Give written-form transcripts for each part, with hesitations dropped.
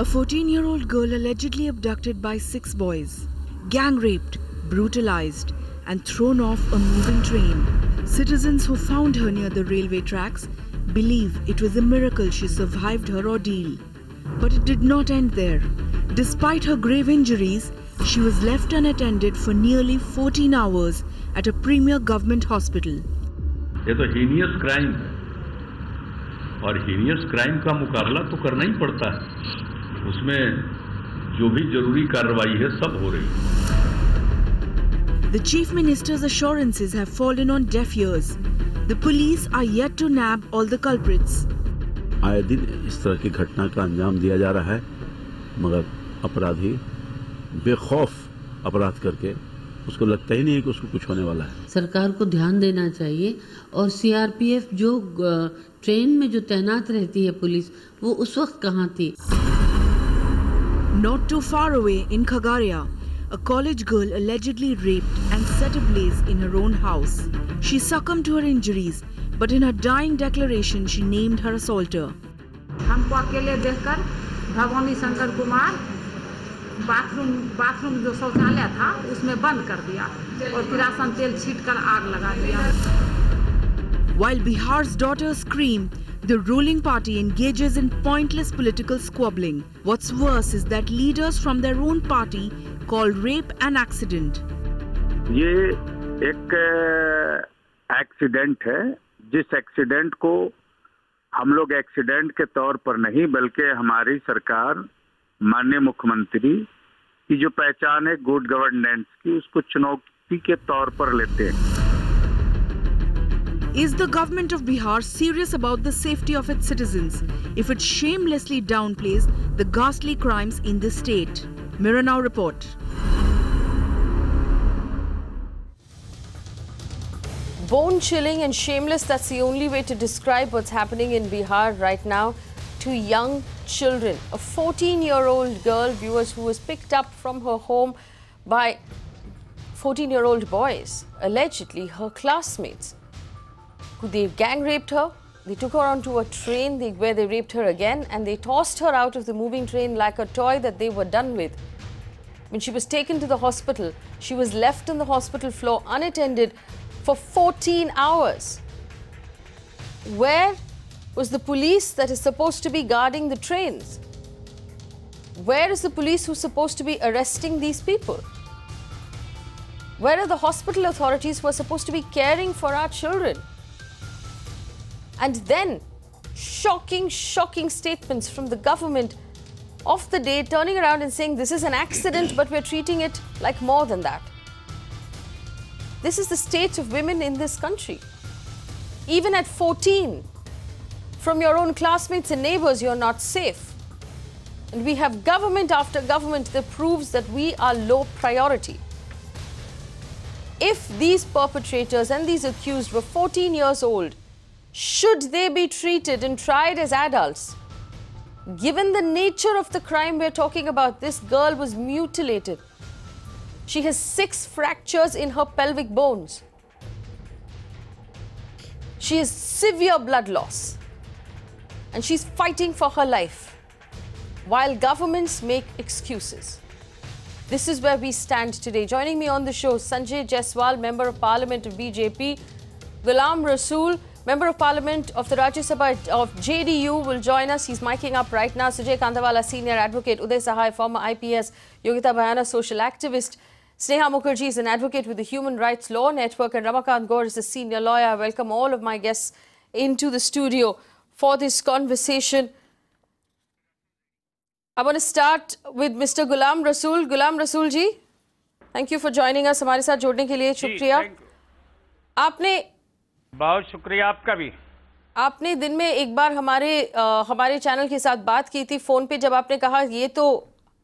A 14-year-old girl allegedly abducted by 6 boys, gang raped, brutalized, and thrown off a moving train. Citizens who found her near the railway tracks believe it was a miracle she survived her ordeal. But it did not end there. Despite her grave injuries, she was left unattended for nearly 14 hours at a premier government hospital. ये तो heinous crime है और heinous crime का मुकाबला तो करना ही पड़ता है। उसमें जो भी जरूरी कार्रवाई है सब हो रही है। The Chief Minister's assurances have fallen on deaf ears. The police are yet to nab all the culprits. आए दिन इस तरह की घटना का अंजाम दिया जा रहा है, मगर अपराधी बेखौफ अपराध करके उसको लगता ही नहीं है कि उसको कुछ होने वाला है। सरकार को ध्यान देना चाहिए और सीआरपीएफ जो ट्रेन में जो तैनात रहती है पुलिस, वो उस वक्त कहाँ थी? Not too far away in Khagaria, a college girl allegedly raped and set ablaze in her own house. She succumbed to her injuries, but in her dying declaration, she named her assaulter. हमको अकेले देखकर भगवानी Shankar Kumar bathroom जो शौचालय था उसमें बंद कर दिया और किरासन तेल छींटकर आग लगा दिया। While Bihar's daughters scream, the ruling party engages in pointless political squabbling. What's worse is that leaders from their own party call rape an accident. ये एक एक्सीडेंट है, जिस एक्सीडेंट को हम लोग एक्सीडेंट के तौर पर नहीं बल्कि हमारी सरकार, माननीय मुख्यमंत्री की जो पहचान है गुड गवर्नेंस की, उसको चुनौती के तौर पर लेते हैं। Is the government of Bihar serious about the safety of its citizens if it shamelessly downplays the ghastly crimes in the state? Mirror Now report. Bone-chilling and shameless, that's the only way to describe what's happening in Bihar right now. Two young children, a 14-year-old girl, viewers, who was picked up from her home by 14-year-old boys, allegedly her classmates. They gang raped her, they took her onto a train where they raped her again, and they tossed her out of the moving train like a toy that they were done with. When she was taken to the hospital, she was left on the hospital floor unattended for 14 hours. Where was the police that is supposed to be guarding the trains? Where is the police who's supposed to be arresting these people? Where are the hospital authorities who are supposed to be caring for our children? And then, shocking statements from the government of the day, turning around and saying this is an accident, but we're treating it like more than that. This is the state of women in this country. Even at 14, from your own classmates and neighbors, you're not safe. And we have government after government that proves that we are low priority. If these perpetrators and these accused were 14 years old, should they be treated and tried as adults? Given the nature of the crime we're talking about, this girl was mutilated. She has 6 fractures in her pelvic bones. She has severe blood loss. And she's fighting for her life, while governments make excuses. This is where we stand today. Joining me on the show, Sanjay Jaiswal, Member of Parliament of BJP, Ghulam Rasool, Member of Parliament of the Rajya Sabha of JDU, will join us. He's miking up right now. Sujay Kandawala, Senior Advocate, Uday Sahai, former IPS, Yogita Bhayana, social activist, Sneha Mukherjee is an advocate with the Human Rights Law Network, and Ramakant Gaur is a senior lawyer. I welcome all of my guests into the studio for this conversation. I want to start with Mr. Ghulam Rasool. Ghulam Rasool ji, thank you for joining us. हमारे साथ जोड़ने के लिए शुक्रिया. आपने बहुत शुक्रिया आपका भी. आपने दिन में एक बार हमारे चैनल के साथ बात की थी फोन पे, जब आपने कहा ये तो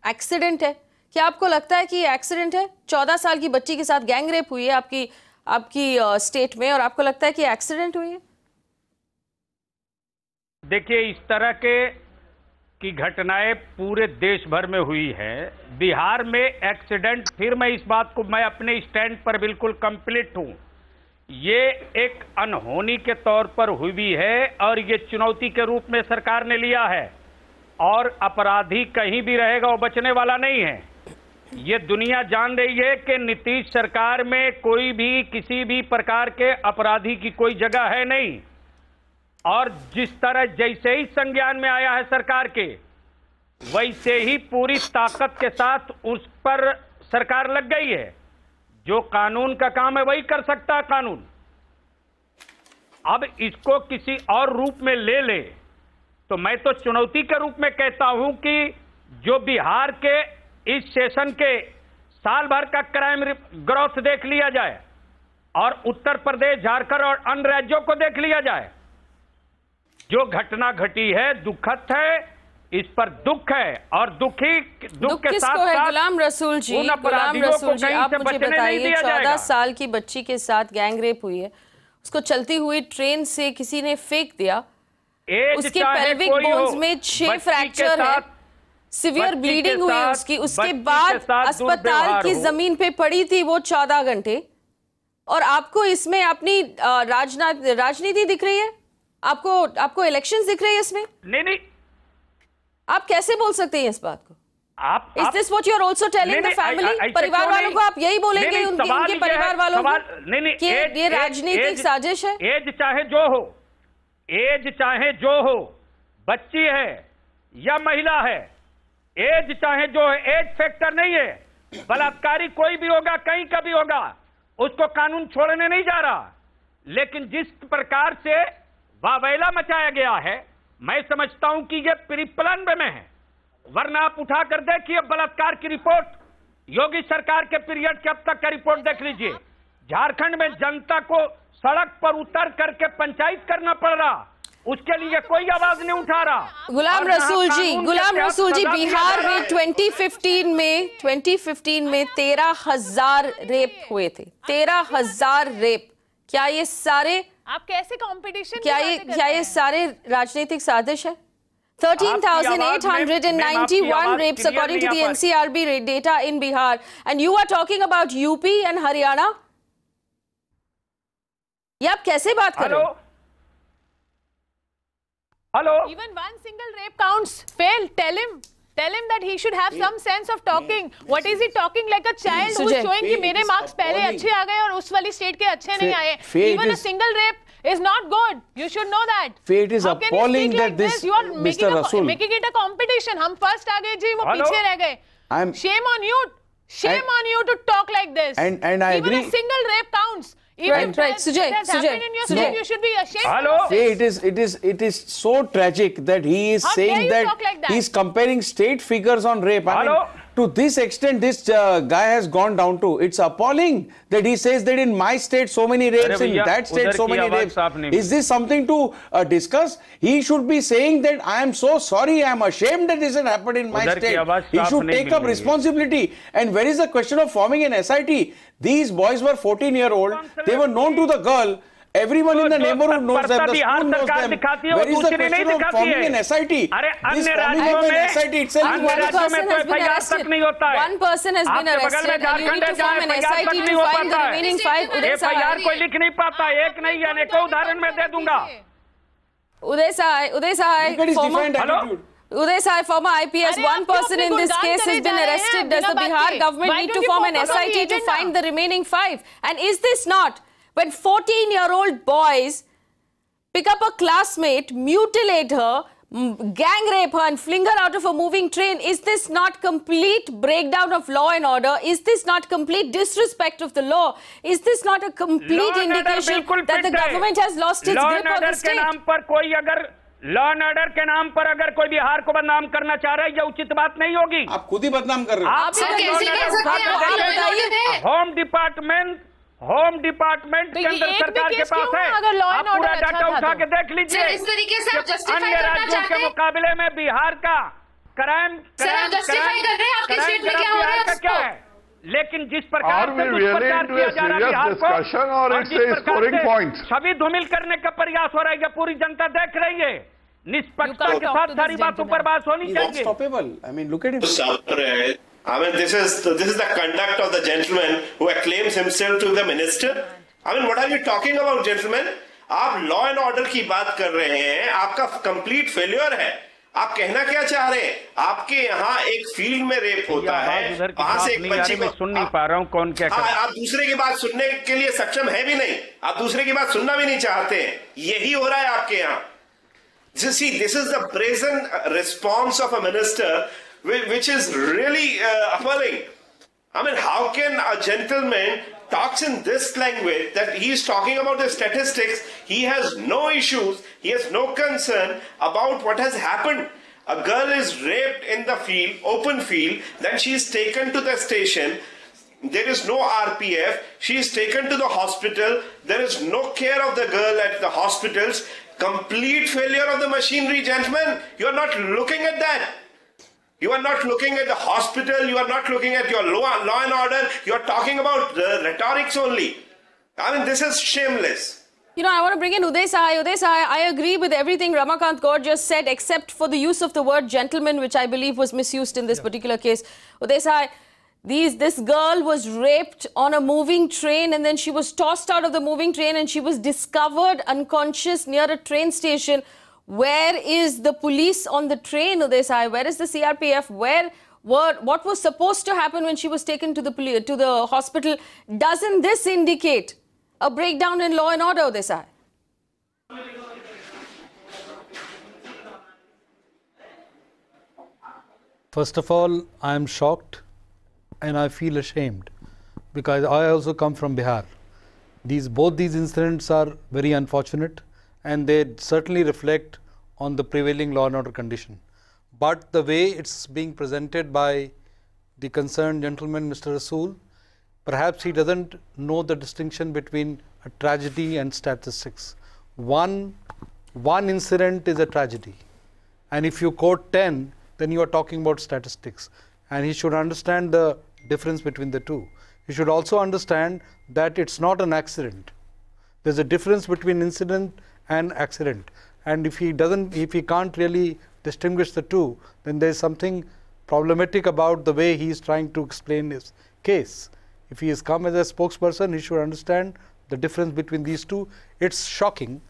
एक्सीडेंट है. क्या आपको लगता है कि ये एक्सीडेंट है? 14 साल की बच्ची के साथ गैंग रेप हुई है आपकी स्टेट में, और आपको लगता है कि एक्सीडेंट हुई है? देखिए, इस तरह की घटनाएं पूरे देश भर में हुई है. बिहार में एक्सीडेंट, फिर मैं इस बात को मैं अपने स्टैंड पर बिल्कुल कंप्लीट हूं. ये एक अनहोनी के तौर पर हुई है और ये चुनौती के रूप में सरकार ने लिया है. और अपराधी कहीं भी रहेगा, वो बचने वाला नहीं है। ये दुनिया जान रही है कि नीतीश सरकार में कोई भी किसी भी प्रकार के अपराधी की कोई जगह है नहीं। और जिस तरह जैसे ही संज्ञान में आया है सरकार के, वैसे ही पूरी ताकत के साथ उस पर सरकार लग गई है। जो कानून का काम है वही कर सकता है कानून। अब इसको किसी और रूप में ले ले तो मैं तो चुनौती के रूप में कहता हूं कि जो बिहार के इस सेशन के साल भर का क्राइम ग्रोथ देख लिया जाए और उत्तर प्रदेश, झारखंड और अन्य राज्यों को देख लिया जाए। जो घटना घटी है दुखद है, इस पर दुख है और दुख के साथ है। गुलाम रसूल जी, गुलाम रसूल जी, आप मुझे बताइए, 14 साल की बच्ची के साथ गैंग रेप हुई है, उसको चलती हुई ट्रेन से किसी ने फेंक दिया, उसके पेल्विक बोन्स में 6 फ्रैक्चर है, सीवियर ब्लीडिंग हुई उसकी, उसके बाद अस्पताल की जमीन पे पड़ी थी वो 14 घंटे, और आपको इसमें अपनी राजनीति दिख रही है? आपको इलेक्शंस दिख रही है इसमें? नहीं, आप कैसे बोल सकते हैं इस बात को? Is this what you are also telling the family? परिवार वालों को आप यही बोलेंगे उनके परिवार वालों को कि ये राजनीतिक साजिश है? एज चाहे जो हो, बच्ची है या महिला है, एज चाहे जो है, एज फैक्टर नहीं है। बलात्कारी कोई भी होगा, कहीं का भी होगा, उसको कानून छोड़ने नहीं जा रहा। लेकिन जिस प्रकार से वावैला मचाया गया है, मैं समझता हूं कि यह प्री-प्लान में है। वरना आप उठाकर देखिए बलात्कार की रिपोर्ट, योगी सरकार के पीरियड के अब तक का रिपोर्ट देख लीजिए। झारखंड में जनता को सड़क पर उतर करके पंचायत करना पड़ रहा, उसके लिए कोई आवाज नहीं उठा रहा। गुलाम रसूल जी, बिहार में 2015 में 13,000 रेप हुए थे। 13,000 रेप। क्या ये सारे, आप कैसे कंपटीशन, क्या ये सारे राजनीतिक साजिश है? 13,891 rapes according to the NCRB data in Bihar, and you are talking about UP and Haryana? ये आप कैसे बात कर रहे हो? Hello? Even one single rape counts. Fail. Tell him that he should have some sense of talking. What is he talking like a child who's showing कि मेरे marks पहले अच्छे आ गए और उस वाली state के अच्छे नहीं आए? Even a single rape is not good. You should know that. It is appalling that this, you are Mr. Rasool, making it a competition. हम first आ गए जी, वो पीछे रह गए. Shame on you. Shame on you to talk like this. And I agree. Even a single rape counts. Right. Sujay. You should be ashamed. Hello. It is so tragic that he is saying that he's comparing state figures on rape. Hello. To this extent, this guy has gone down to. It's appalling that he says that in my state so many rapes, in that state so many rapes. Is this something to discuss? He should be saying that I am so sorry, I am ashamed that this has happened in my state. He should take up responsibility. And where is the question of forming an SIT? These boys were 14-year-old. They were known to the girl. Everyone in the neighborhood knows them. The school knows them. Where is the question of forming an SIT? This forming of an SIT itself is one person has been arrested and you need to form an SIT to find the remaining 5. FIR कोई लिख नहीं पाता, एक नहीं अनेकों उदाहरण मैं दे दूंगा। Uday Sai, former IPS, one person in this case has been arrested. Does the Bihar government need to form an SIT to find the remaining 5? And is this not, when 14-year-old boys pick up a classmate, mutilate her, gang rape her and fling her out of a moving train, is this not complete breakdown of law and order? Is this not complete disrespect of the law? Is this not a complete indication that the government has lost its grip on the state? Law and order के नाम पर अगर कोई बिहार को बदनाम करना चाह रहा है, यह उचित बात नहीं होगी। आप खुद ही बदनाम कर रहे हो। होम डिपार्टमेंट केंद्र सरकार के पास है, आप पूरा डाटा उठा के देख लीजिए। अन्य राज्यों के मुकाबले में बिहार का क्राइम क्या है, लेकिन जिस प्रकार से दुष्प्रचार किया जा रहा है बिहार को, और जिस प्रकार से छवि धूमिल करने का प्रयास हो रहा है, पूरी जनता देख रही है। निष्पक्षता के साथ सारी बातों पर बात होनी चाहिए। I mean, look at him. I mean, this is the conduct of the gentleman who acclaims himself to the minister. I mean, what are you talking about, gentlemen? आप लॉ एंड ऑर्डर की बात कर रहे हैं, आपका complete failure है। आप कहना क्या चाह रहे हैं? आपके यहाँ एक फील्ड में रेप होता है, वहां से एक बच्ची को सुन नहीं पा रहा हूँ, कौन क्या आप दूसरे की बात सुनने के लिए सक्षम है भी नहीं, आप दूसरे की बात सुनना भी नहीं चाहते हैं। यही हो रहा है आपके यहाँ। See, this is the brazen response of a minister, which is really appalling. I mean, how can a gentleman talks in this language that he is talking about the statistics? He has no issues, he has no concern about what has happened. A girl is raped in the field, open field, then she is taken to the station. There is no RPF. She is taken to the hospital. There is no care of the girl at the hospitals. Complete failure of the machinery, gentlemen. You are not looking at that. You are not looking at the hospital. You are not looking at your law and order. You are talking about rhetorics only. I mean, this is shameless. You know, I want to bring in Uday Sahai. Uday Sahai, I agree with everything Ramakant Gaur just said, except for the use of the word gentleman, which I believe was misused in this particular case. Uday Sahai, this girl was raped on a moving train, and then she was tossed out of the moving train and she was discovered unconscious near a train station. Where is the police on the train, Uday Sahai? Where is the CRPF? What was supposed to happen when she was taken to the hospital? Doesn't this indicate a breakdown in law and order, Uday Sahai? First of all, I am shocked and I feel ashamed because I also come from Bihar. Both these incidents are very unfortunate and they certainly reflect on the prevailing law and order condition. But the way it's being presented by the concerned gentleman, Mr. Rasool, perhaps he doesn't know the distinction between a tragedy and statistics. One incident is a tragedy, and if you quote 10, then you are talking about statistics. And he should understand the difference between the two. He should also understand that it's not an accident. There's a difference between incident and accident. And if he can't really distinguish the two, then there's something problematic about the way he is trying to explain his case. If he has come as a spokesperson, he should understand the difference between these two. It's shocking,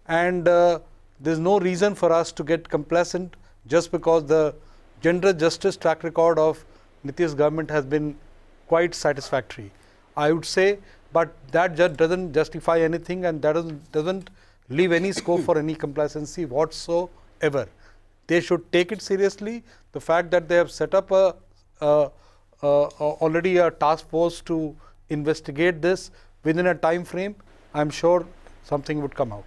and there's no reason for us to get complacent just because the gender justice track record of Nitish government has been quite satisfactory, I would say, but that just doesn't justify anything, and that doesn't leave any scope for any complacency whatsoever. They should take it seriously. The fact that they have set up already a task force to investigate this within a time frame, I'm sure something would come out.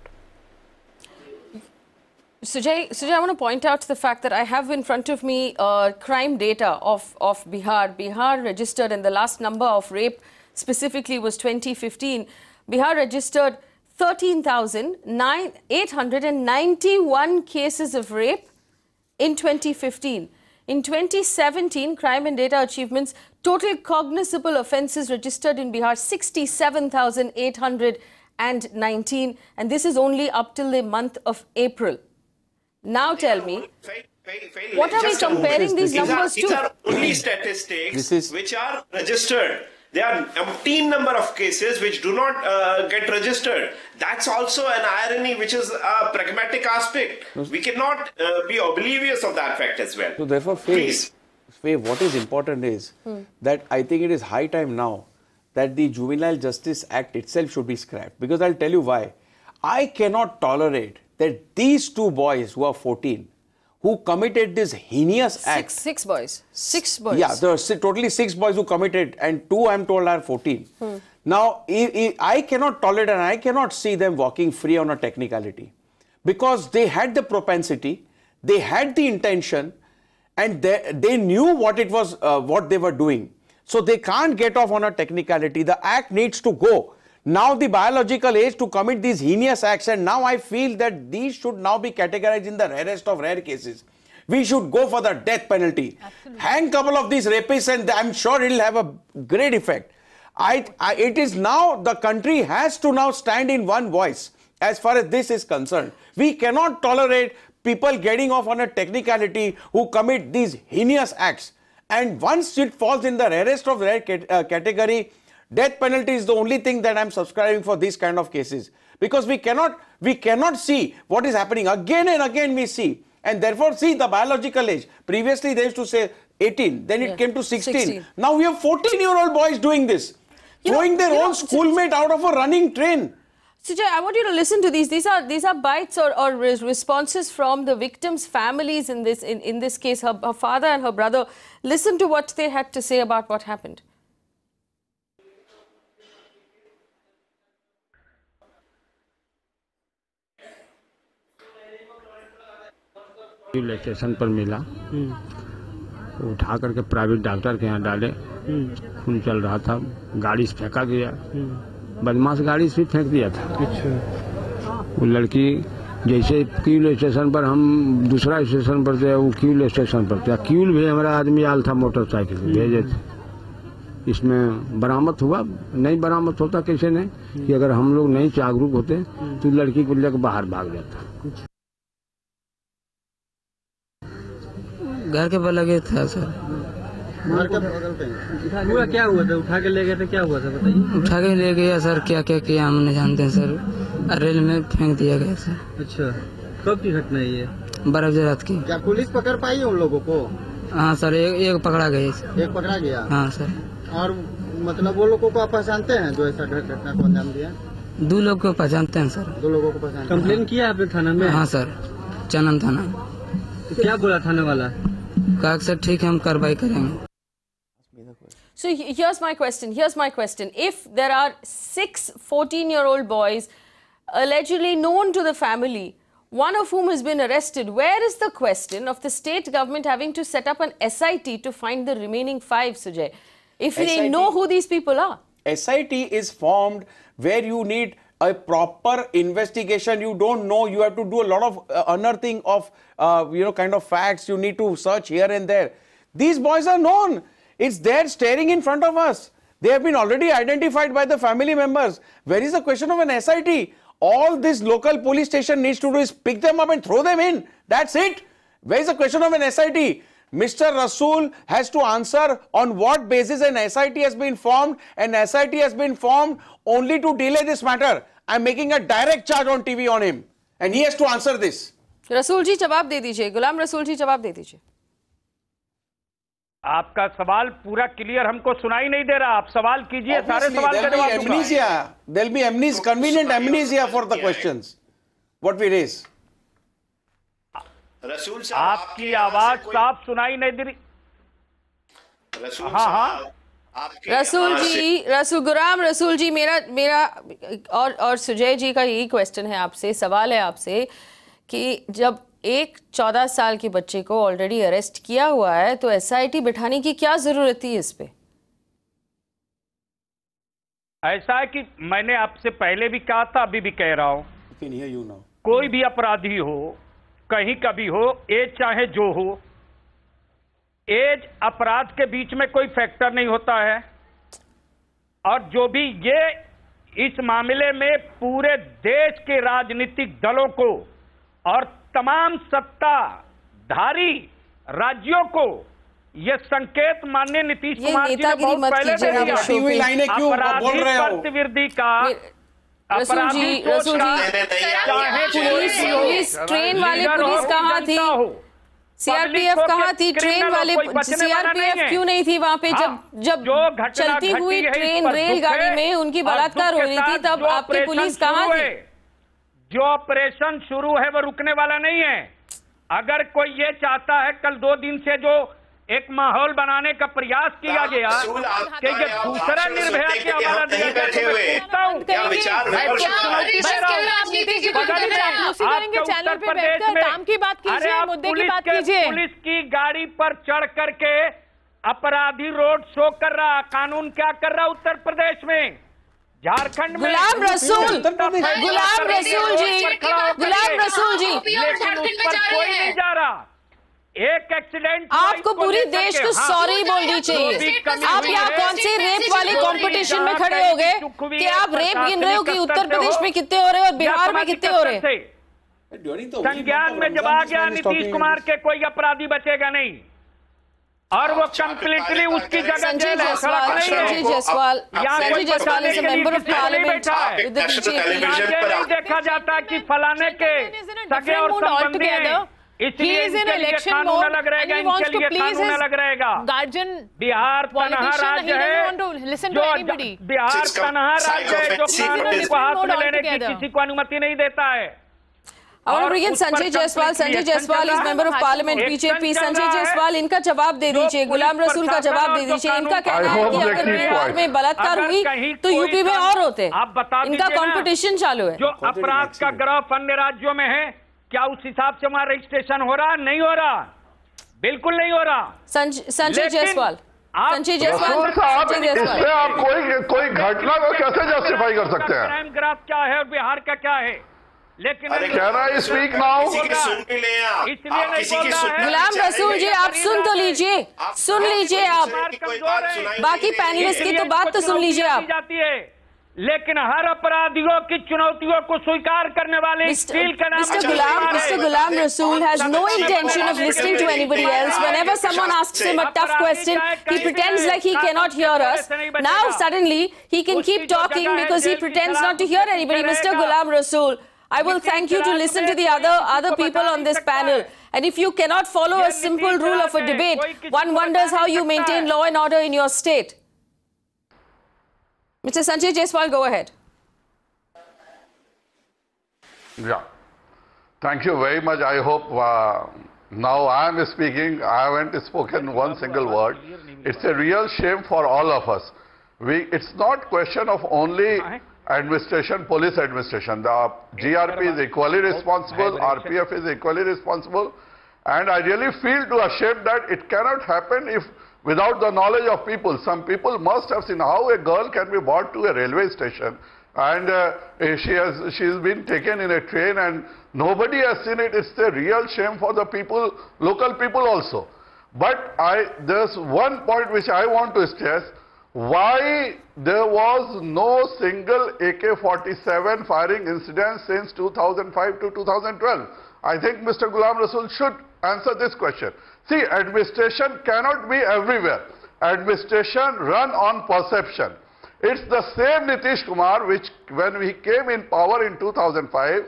Sujay, I want to point out the fact that I have in front of me crime data of Bihar. Bihar registered, and the last number of rape specifically was 2015. Bihar registered 13,891 cases of rape in 2015. In 2017, crime and data achievements, total cognizable offences registered in Bihar 67,819, and this is only up till the month of April. Now tell me, what are we comparing these numbers to? These are only statistics which are registered. There are umpteen number of cases which do not get registered. That's also an irony, which is a pragmatic aspect. We cannot be oblivious of that fact as well. So therefore, Faye, what is important is that I think it is high time now that the Juvenile Justice Act itself should be scrapped. Because I'll tell you why. I cannot tolerate that these two boys who are 14, who committed this heinous act. Six boys. Yeah, there are totally 6 boys who committed, and 2 I'm told are 14. Now, I cannot tolerate and I cannot see them walking free on a technicality, because they had the propensity, they had the intention, and they knew what it was, what they were doing. So they can't get off on a technicality. The act needs to go. Now the biological age to commit these heinous acts, and now I feel that these should now be categorized in the rarest of rare cases. We should go for the death penalty. Absolutely. Hang couple of these rapists, and I'm sure it will have a great effect. It is now, the country has to now stand in one voice as far as this is concerned. We cannot tolerate people getting off on a technicality who commit these heinous acts. And once it falls in the rarest of rare category, death penalty is the only thing that I'm subscribing for these kind of cases, because we cannot see what is happening again and again. We see, And therefore, see the biological age. Previously, they used to say 18, then it came to 16. Now we have 14-year-old boys doing this, throwing their own schoolmate out of a running train. Sujay, I want you to listen to these. These are bites or responses from the victims' families in this case, her father and her brother. Listen to what they had to say about what happened. Station पर मिला, उठा करके private doctor के यहाँ डाले, खून चल रहा था, गाड़ी से फेंका गया, बदमाश गाड़ी से फेंक दिया था। वो लड़की जैसे क्यूल स्टेशन पर, हम दूसरा स्टेशन पर थे, वो क्यूल स्टेशन पर थे, क्यूल भी हमारा आदमी आल था मोटरसाइकिल भेजे थे। इसमें बरामद हुआ, नहीं बरामद होता कैसे नहीं कि अगर हम लोग नहीं जागरूक होते तो लड़की को लेकर बाहर भाग जाता। घर के बगल लगे था सर। घर के बगल पे हुआ क्या हुआ था? उठा के ले गए थे, क्या हुआ था बताइए। उठा के ले गया सर, क्या क्या किया हम नहीं जानते हैं सर, रेल में फेंक दिया गया सर। अच्छा, कब की घटना है ये? 12 बजे रात की। क्या पुलिस पकड़ पाई उन लोगों को? हाँ सर, एक पकड़ा गया। एक पकड़ा गया? हाँ सर। और मतलब वो लोगों को आप पहचानते हैं जो ऐसा घटना को अंजाम दिया? 2 लोग को पहचानते हैं सर। 2 लोगों को पहचानते हैं। कंप्लेन किया आपने थाना में? हाँ सर, चनन थाना। तो क्या बोला थाने वाला? कहा सर ठीक है, हम कार्रवाई करेंगे। So here's my question. If there are 6 14-year-old boys allegedly known to the family, one of whom has been arrested, where is the question of the state government having to set up an SIT to find the remaining 5, Sujay? If they know who these people are. SIT is formed where you need a proper investigation. You don't know, you have to do a lot of unearthing of kind of facts. You need to search here and there. These boys are known. It's there staring in front of us. They have been already identified by the family members. Where is the question of an SIT? All this local police station needs to do is pick them up and throw them in. That's it. Where is the question of an SIT? Mr. Rasool has to answer on what basis an SIT has been formed. An SIT has been formed only to delay this matter. I'm making a direct charge on TV on him. And he has to answer this. रसूल जी जवाब दे दीजिए, गुलाम रसूल जी जवाब दे दीजिए। आपका सवाल पूरा clear हमको सुनाई नहीं दे रहा, आप सवाल कीजिए, सारे सवाल का जवाब दूंगा। There'll be amnesia, convenient amnesia for the questions. What we raise. रसूल साहब आपकी आवाज साफ सुनाई नहीं दे रही। हाँ, गुलाम रसूल जी, मेरा और सुजय जी का यही क्वेश्चन है आपसे, सवाल है आपसे कि जब एक 14 साल के बच्चे को ऑलरेडी अरेस्ट किया हुआ है तो SIT बिठाने की क्या जरूरत थी इस पे? ऐसा है कि मैंने आपसे पहले भी कहा था, अभी भी कह रहा हूं, कोई भी अपराधी हो, कहीं का भी हो, एज चाहे जो हो, एज अपराध के बीच में कोई फैक्टर नहीं होता है। और जो भी ये इस मामले में पूरे देश के राजनीतिक दलों को और तमाम सत्ताधारी राज्यों को ये संकेत माननीय नीतीश कुमार जी ने बहुत पहले दिया, अपराधी प्रतिविधि का, अपराधी पुलिस ट्रेन वाले पुलिस कहाँ थी? CRPF कहाँ थी? ट्रेन वाले CRPF क्यों नहीं थी वहाँ पे जब चलती हुई ट्रेन रेलगाड़ी में उनकी बलात्कार हो रही थी, तब आपकी पुलिस कहाँ थी? जो ऑपरेशन शुरू है वो रुकने वाला नहीं है। अगर कोई ये चाहता है, कल 2 दिन से जो एक माहौल बनाने का प्रयास किया गया कि ये दूसरा निर्भया की हवाला दिया जाए, पुलिस की गाड़ी पर चढ़ करके अपराधी रोड शो कर रहा, कानून क्या कर रहा उत्तर प्रदेश में, झारखंड में। गुलाम रसूल जी, लेकिन उस पर कोई नहीं जा रहा। एक एक्सीडेंट आपको पूरी देश को सॉरी बोलनी चाहिए। आप यहाँ कौन से रेप वाले कंपटीशन में खड़े हो गए कि आप रेप गिन रहे हो कि उत्तर प्रदेश में कितने हो रहे और बिहार में कितने हो रहे? संज्ञान में जब आ गया नीतीश कुमार के, कोई अपराधी बचेगा नहीं और वो कंप्लीटली उसकी जगह जेल है, सड़क नहीं है। Sanjay Jaiswal is a member of parliament with the BJP. नहीं देखा जाता कि फलाने के सगे और संबंधी हैं, इसलिए इनके लिए कानून अलग रहेगा, इनके लिए कानून अलग रहेगा। बिहार तनहा राज्य है, बिहार तनहा राज्य है जो कानून को हाथ में लेने की किसी को अनुमति नहीं देता है। और Sanjay Jaiswal is member of parliament BJP. Sanjay Jaiswal, इनका जवाब दे दीजिए, गुलाम रसूल का जवाब दे दीजिए। इनका कहना है कि अगर बिहार में बलात्कार हुई तो यूपी में और होते। आप बता दीजिए, इनका कंपटीशन चालू है। जो अपराध का ग्राफ अन्य राज्यों में है, क्या उस हिसाब से वहां रजिस्ट्रेशन हो रहा? नहीं हो रहा, बिल्कुल नहीं हो रहा। संजय जायसवाल, इससे आप कोई घटना को कैसे जस्टिफाई कर सकते हैं? क्राइम ग्राफ क्या है और बिहार का क्या है? लेकिन स्पीक नाउ, गुलाम रसूल जी आप सुन तो लीजिए, सुन लीजिए आप, बाकी पैनलिस्ट की तो बात तो सुन लीजिए आप। लेकिन हर अपराधियों की चुनौतियों को स्वीकार करने वाले Mr. Ghulam Rasool has no intention of listening to anybody else. Whenever someone asks him a tough question, he pretends like he cannot hear us. Now suddenly he can keep talking because he pretends not to hear anybody. Mr. Ghulam Rasool, I will thank you to listen to the other people on this panel. And if you cannot follow a simple rule of a debate, one wonders how you maintain law and order in your state. Mr. Sanjay Jaiswal, go ahead. Yeah. Thank you very much. I hope now I am speaking. I haven't spoken one single word. It's a real shame for all of us. It's not question of only administration, police administration. The GRP is equally responsible, RPF is equally responsible, and I really feel ashamed that it cannot happen if without the knowledge of people. Some people must have seen how a girl can be brought to a railway station and she's been taken in a train and nobody has seen it. It's a real shame for the people, local people also. But there's one point which I want to stress. Why there was no single AK-47 firing incident since 2005 to 2012? I think Mr. Ghulam Rasool should answer this question. See, administration cannot be everywhere. Administration run on perception. It's the same Nitish Kumar which when he came in power in 2005,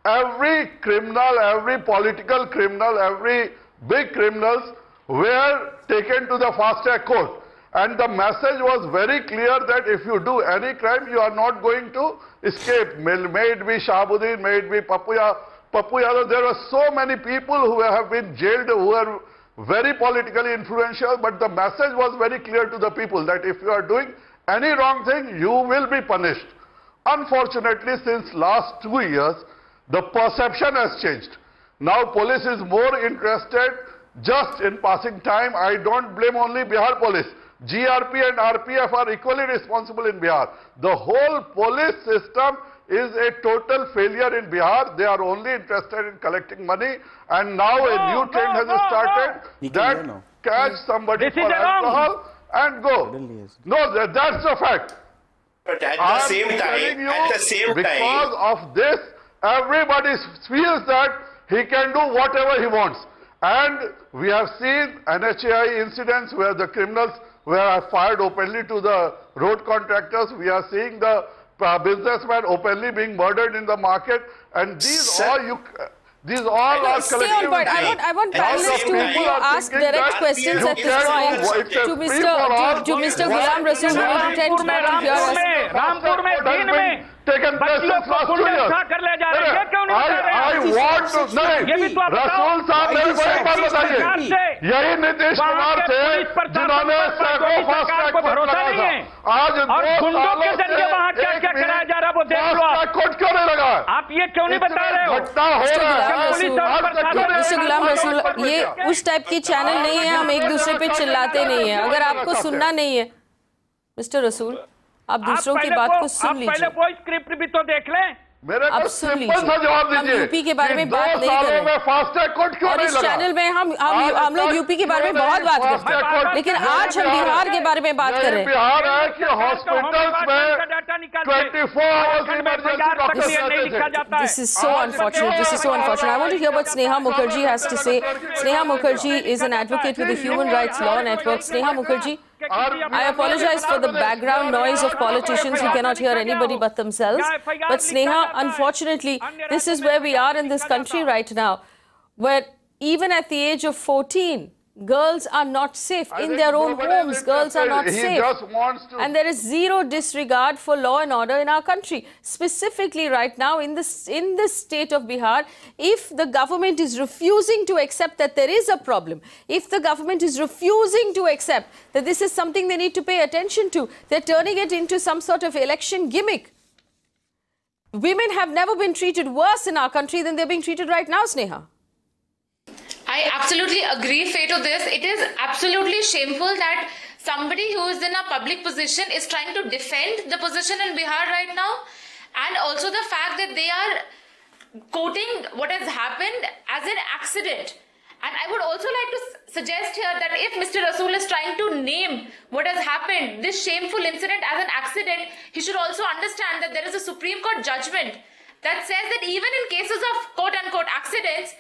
every criminal, every political criminal, every big criminals were taken to the fast track court. And the message was very clear that if you do any crime, you are not going to escape. May it be Shahabuddin, may it be Pappu Yadav. There were so many people who have been jailed who were very politically influential, but the message was very clear to the people that if you are doing any wrong thing, you will be punished. Unfortunately, since last 2 years, the perception has changed. Now police is more interested just in passing time. I don't blame only Bihar police. GRP and RPF are equally responsible in Bihar. The whole police system is a total failure in Bihar. They are only interested in collecting money, and now a new trend has started that catch somebody for alcohol and go. No, that's the fact. But at the same time, because of this, everybody feels that he can do whatever he wants. And we have seen NHAI incidents where the criminals were fired openly to the road contractors. We are seeing the businessmen openly being murdered in the market, and these all are collective. I want panelists to ask direct questions at this point to Mr. Ghulam Rasool, who will pretend not to hear us. Rampur में दिन में बच्चियों को गुंडा कर ले जा रहे हैं, क्यों नहीं कर रहे? ये भी तो आप रसूल साहब मेरे को एक बात बताइए, यही नीतीश कुमार थे जिन्होंने सैकड़ों फास्ट ट्रैक कोर्ट लगाया था। आज और गुंडों के जरिए वहाँ क्या क्या कराया जा रहा है वो देख लो आप। कोर्ट क्यों नहीं लगा? आप ये क्यों नहीं बता रहे हो? घटना हो रहा है। मिस्टर गुलाम रसूल, ये उस टाइप की चैनल नहीं है, हम एक दूसरे पे चिल्लाते नहीं है। अगर आपको सुनना नहीं है मिस्टर रसूल, आप दूसरों की बात को सुन लीजिए। पहले वो स्क्रिप्ट भी तो देख लें। अब सुन लीजिए, हम यूपी के बारे में बात नहीं कर रहे और इस चैनल में हम लोग यूपी के बारे में बहुत बात करते हैं, लेकिन आज हम बिहार के बारे में बात कर रहे हैं। बिहार है कि हॉस्पिटल्स में 24 hours emergency doctor. This is so unfortunate. This is so unfortunate. I want to hear what Sneha Mukherjee has to say. Sneha Mukherjee is an advocate with the Human Rights Law Network. Sneha Mukherjee, I apologize for the background noise of politicians who cannot hear anybody but themselves. But Sneha, unfortunately, this is where we are in this country right now, where even at the age of 14, girls are not safe in their own homes. Girls are not safe. Just wants to... And there is zero disregard for law and order in our country. Specifically right now in this state of Bihar, if the government is refusing to accept that there is a problem, if the government is refusing to accept that this is something they need to pay attention to, they're turning it into some sort of election gimmick. Women have never been treated worse in our country than they're being treated right now, Sneha. I absolutely agree, Faye, to this. It is absolutely shameful that somebody who is in a public position is trying to defend the position in Bihar right now, and also the fact that they are quoting what has happened as an accident. And I would also like to suggest here that if Mr. Rasool is trying to name what has happened, this shameful incident, as an accident, he should also understand that there is a Supreme Court judgment that says that even in cases of quote-unquote accidents,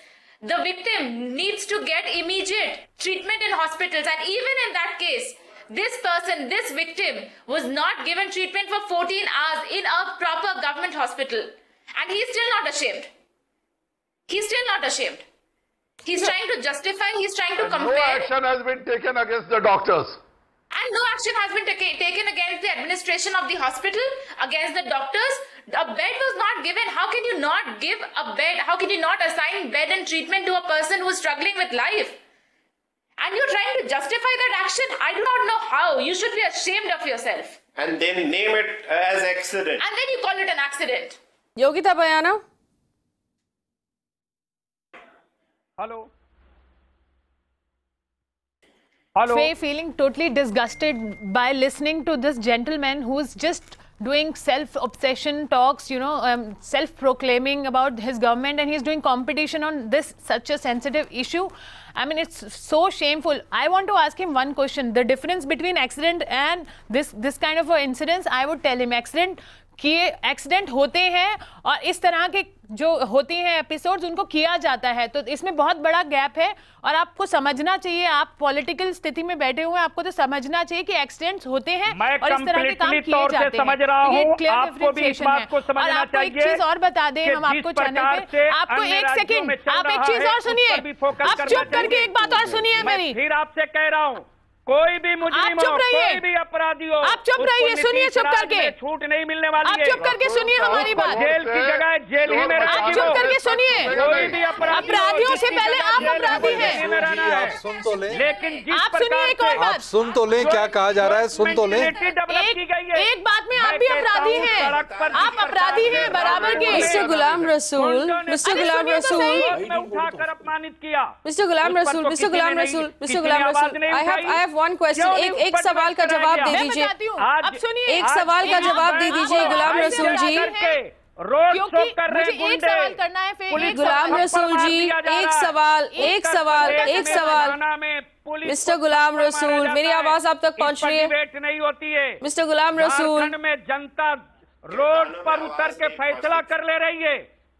the victim needs to get immediate treatment in hospitals. And even in that case, this person, this victim, was not given treatment for 14 hours in a proper government hospital. And he's still not ashamed. He's still not ashamed. He's trying to justify, he's trying to compare. No action has been taken against the doctors. And no action has been taken against the administration of the hospital, against the doctors. A bed was not given. How can you not give a bed? How can you not assign bed and treatment to a person who is struggling with life? And you're trying to justify that action? I do not know how. You should be ashamed of yourself. And then name it as accident. And then you call it an accident. Yogita Bayana. Hello. Hello. Faye feeling totally disgusted by listening to this gentleman who's just doing self-obsession talks, you know, self-proclaiming about his government, and he's doing competition on this such a sensitive issue. I mean, it's so shameful. I want to ask him one question. The difference between accident and this kind of a incidents, I would tell him accident होते हैं और इस तरह के जो होती हैं episodes उनको किया जाता है, तो इसमें बहुत बड़ा गैप है और आपको समझना चाहिए. आप पॉलिटिकल स्थिति में बैठे हुए हैं, आपको तो समझना चाहिए कि एक्सीडेंट्स होते हैं और इस तरह के काम किए जाते हैं. समझ रहा हूं, आपको भी इस बात को समझना चाहिए. एक चीज और बता दें हम आपको चैनल पे, आपको एक सेकंड, आप एक चीज और सुनिए, आप चुप करके एक बात और सुनिए मेरी. फिर आपसे कह रहा हूं, कोई भी मुजरिम हो, कोई भी अपराधी हो, आप चुप रहिए, सुनिए चुप करके, छूट नहीं मिलने वाली है. आप चुप करके सुनिए हमारी बात. जेल की जगह जेल ही में आप चुप करके सुनिए. कोई भी अपराधियों से पहले आप अपराधी हैं. आप सुन तो लें, लेकिन आप सुनिए एक और बात, आप सुन तो लें क्या कहा जा रहा है, सुन तो लें. एक बात में आप भी अपराधी हैं, आप अपराधी हैं बराबर के. मिस्टर गुलाम रसूल, मिस्टर गुलाम रसूल, उठाकर अपमानित किया. Mister Ghulam Rasool, mister Ghulam Rasool, mister Ghulam Rasool, I have one question. एक सवाल का जवाब दे दीजिए. अब सुनिए, एक सवाल का जवाब दे दीजिए गुलाम रसूल जी. रोड शो कर रहे हैं एक सवाल करना है फिर. गुलाम रसूल जी, एक सवाल. मिस्टर गुलाम रसूल, मेरी आवाज आप तक पहुंच रही है? नहीं होती है. मिस्टर गुलाम रसूल, झारखंड में जनता रोड पर उतर के फैसला कर ले रही है.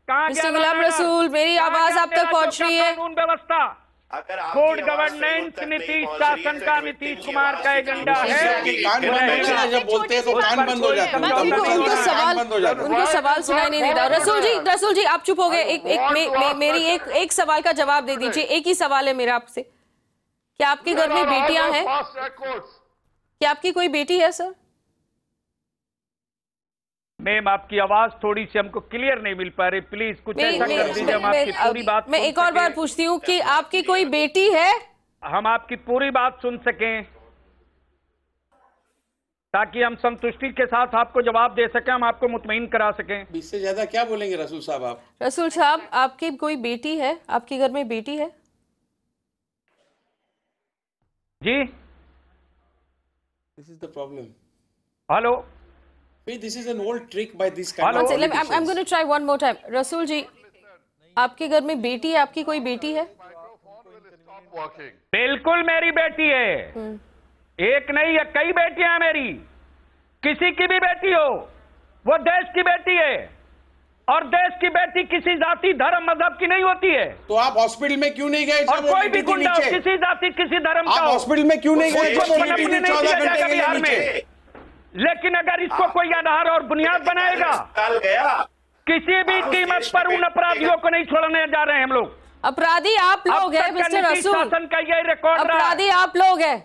मिस्टर गुलाम रसूल, मेरी आवाज आप तक पहुंच रही है? कानून व्यवस्था, गुड गवर्नेंस नीतीश शासन का नीतीश कुमार का एजेंडा है. जब बोलते हैं तो कान बंद हो जाते हैं, उनको सवाल सुनाई नहीं देता. रसूल जी आप चुप हो गए. मेरी एक सवाल का जवाब दे दीजिए. एक ही सवाल है मेरा आपसे. क्या आपके घर में बेटियां हैं? क्या आपकी कोई बेटी है सर? मैम, आपकी आवाज थोड़ी सी हमको क्लियर नहीं मिल पा रही. प्लीज कुछ ऐसा कर दीजिए हम आपकी पूरी बात. मैं एक और बार पूछती हूँ कि आपकी कोई बेटी है? हम आपकी पूरी बात सुन सकें ताकि हम संतुष्टि के साथ आपको जवाब दे सकें, हम आपको मुतमईन करा सकें. इससे ज्यादा क्या बोलेंगे रसूल साहब आप? रसूल साहब, आपकी कोई बेटी है? आपके घर में बेटी है? जी, this is the problem. Hello. This is an old trick by this kind of politicians. I'm going to try one more time. रसूल जी, आपके घर में बेटी है? आपकी कोई बेटी है? बिल्कुल मेरी बेटी है. एक नहीं है, कई बेटियां मेरी. किसी की भी बेटी हो, वो देश की बेटी है. और देश की बेटी किसी जाति धर्म मजहब की नहीं होती है. तो आप हॉस्पिटल में क्यों नहीं गए? और कोई भी गुंडा किसी जाति किसी धर्म का, आप हॉस्पिटल में क्यों नहीं गए? 14 घंटे के लिए नीचे. लेकिन अगर इसको कोई आधार और बुनियाद बनाएगा, किसी भी कीमत पर उन अपराधियों को नहीं छोड़ने जा रहे हैं हम लोग. अपराधी आप लोग हैं मिस्टर रसूल, अपराधी आप लोग हैं,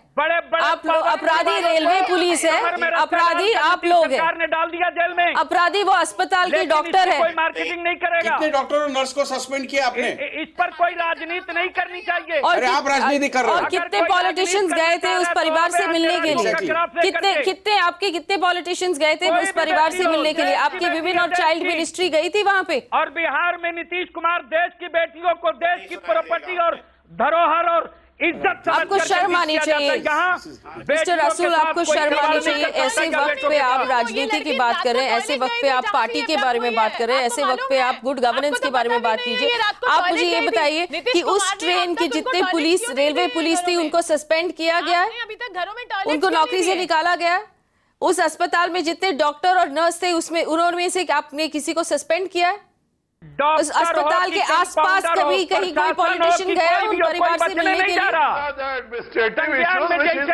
आप लोग अपराधी रेलवे पुलिस है, अपराधी आप लोग हैं, ने डाल दिया जेल में, अपराधी वो अस्पताल के डॉक्टर है। कोई मार्केटिंग नहीं करेगा। कितने डॉक्टर और नर्स को सस्पेंड किया आपने? इस पर कोई राजनीति नहीं करनी चाहिए। अरे आप राजनीति कर रहे हो। और कितने पॉलिटिशियंस गए थे उस परिवार से मिलने के लिए? कितने पॉलिटिशियंस गए थे उस परिवार से मिलने के लिए? आपकी विमेन और चाइल्ड मिनिस्ट्री गई थी वहाँ पे? और बिहार में नीतीश कुमार देश की बेटियों को देश की प्रॉपर्टी और धरोहर और इज्जत, आपको शर्म आनी चाहिए मिस्टर रसूल, आपको शर्म आनी चाहिए। ऐसे वक्त पे आप राजनीति की बात कर रहे हैं, ऐसे वक्त पे आप पार्टी के बारे में बात कर रहे हैं, ऐसे वक्त पे आप गुड गवर्नेंस के बारे में बात कीजिए। आप मुझे ये बताइए कि उस ट्रेन के जितने पुलिस रेलवे पुलिस थी उनको सस्पेंड किया गया है, उनको नौकरी से निकाला गया है? उस अस्पताल में जितने डॉक्टर और नर्स थे उसमें उन्होंने से आपने किसी को सस्पेंड किया है? उस अस्पताल के आसपास कभी कहीं कोई पॉलिटिशियन गया उन परिवार से मिलने के लिए?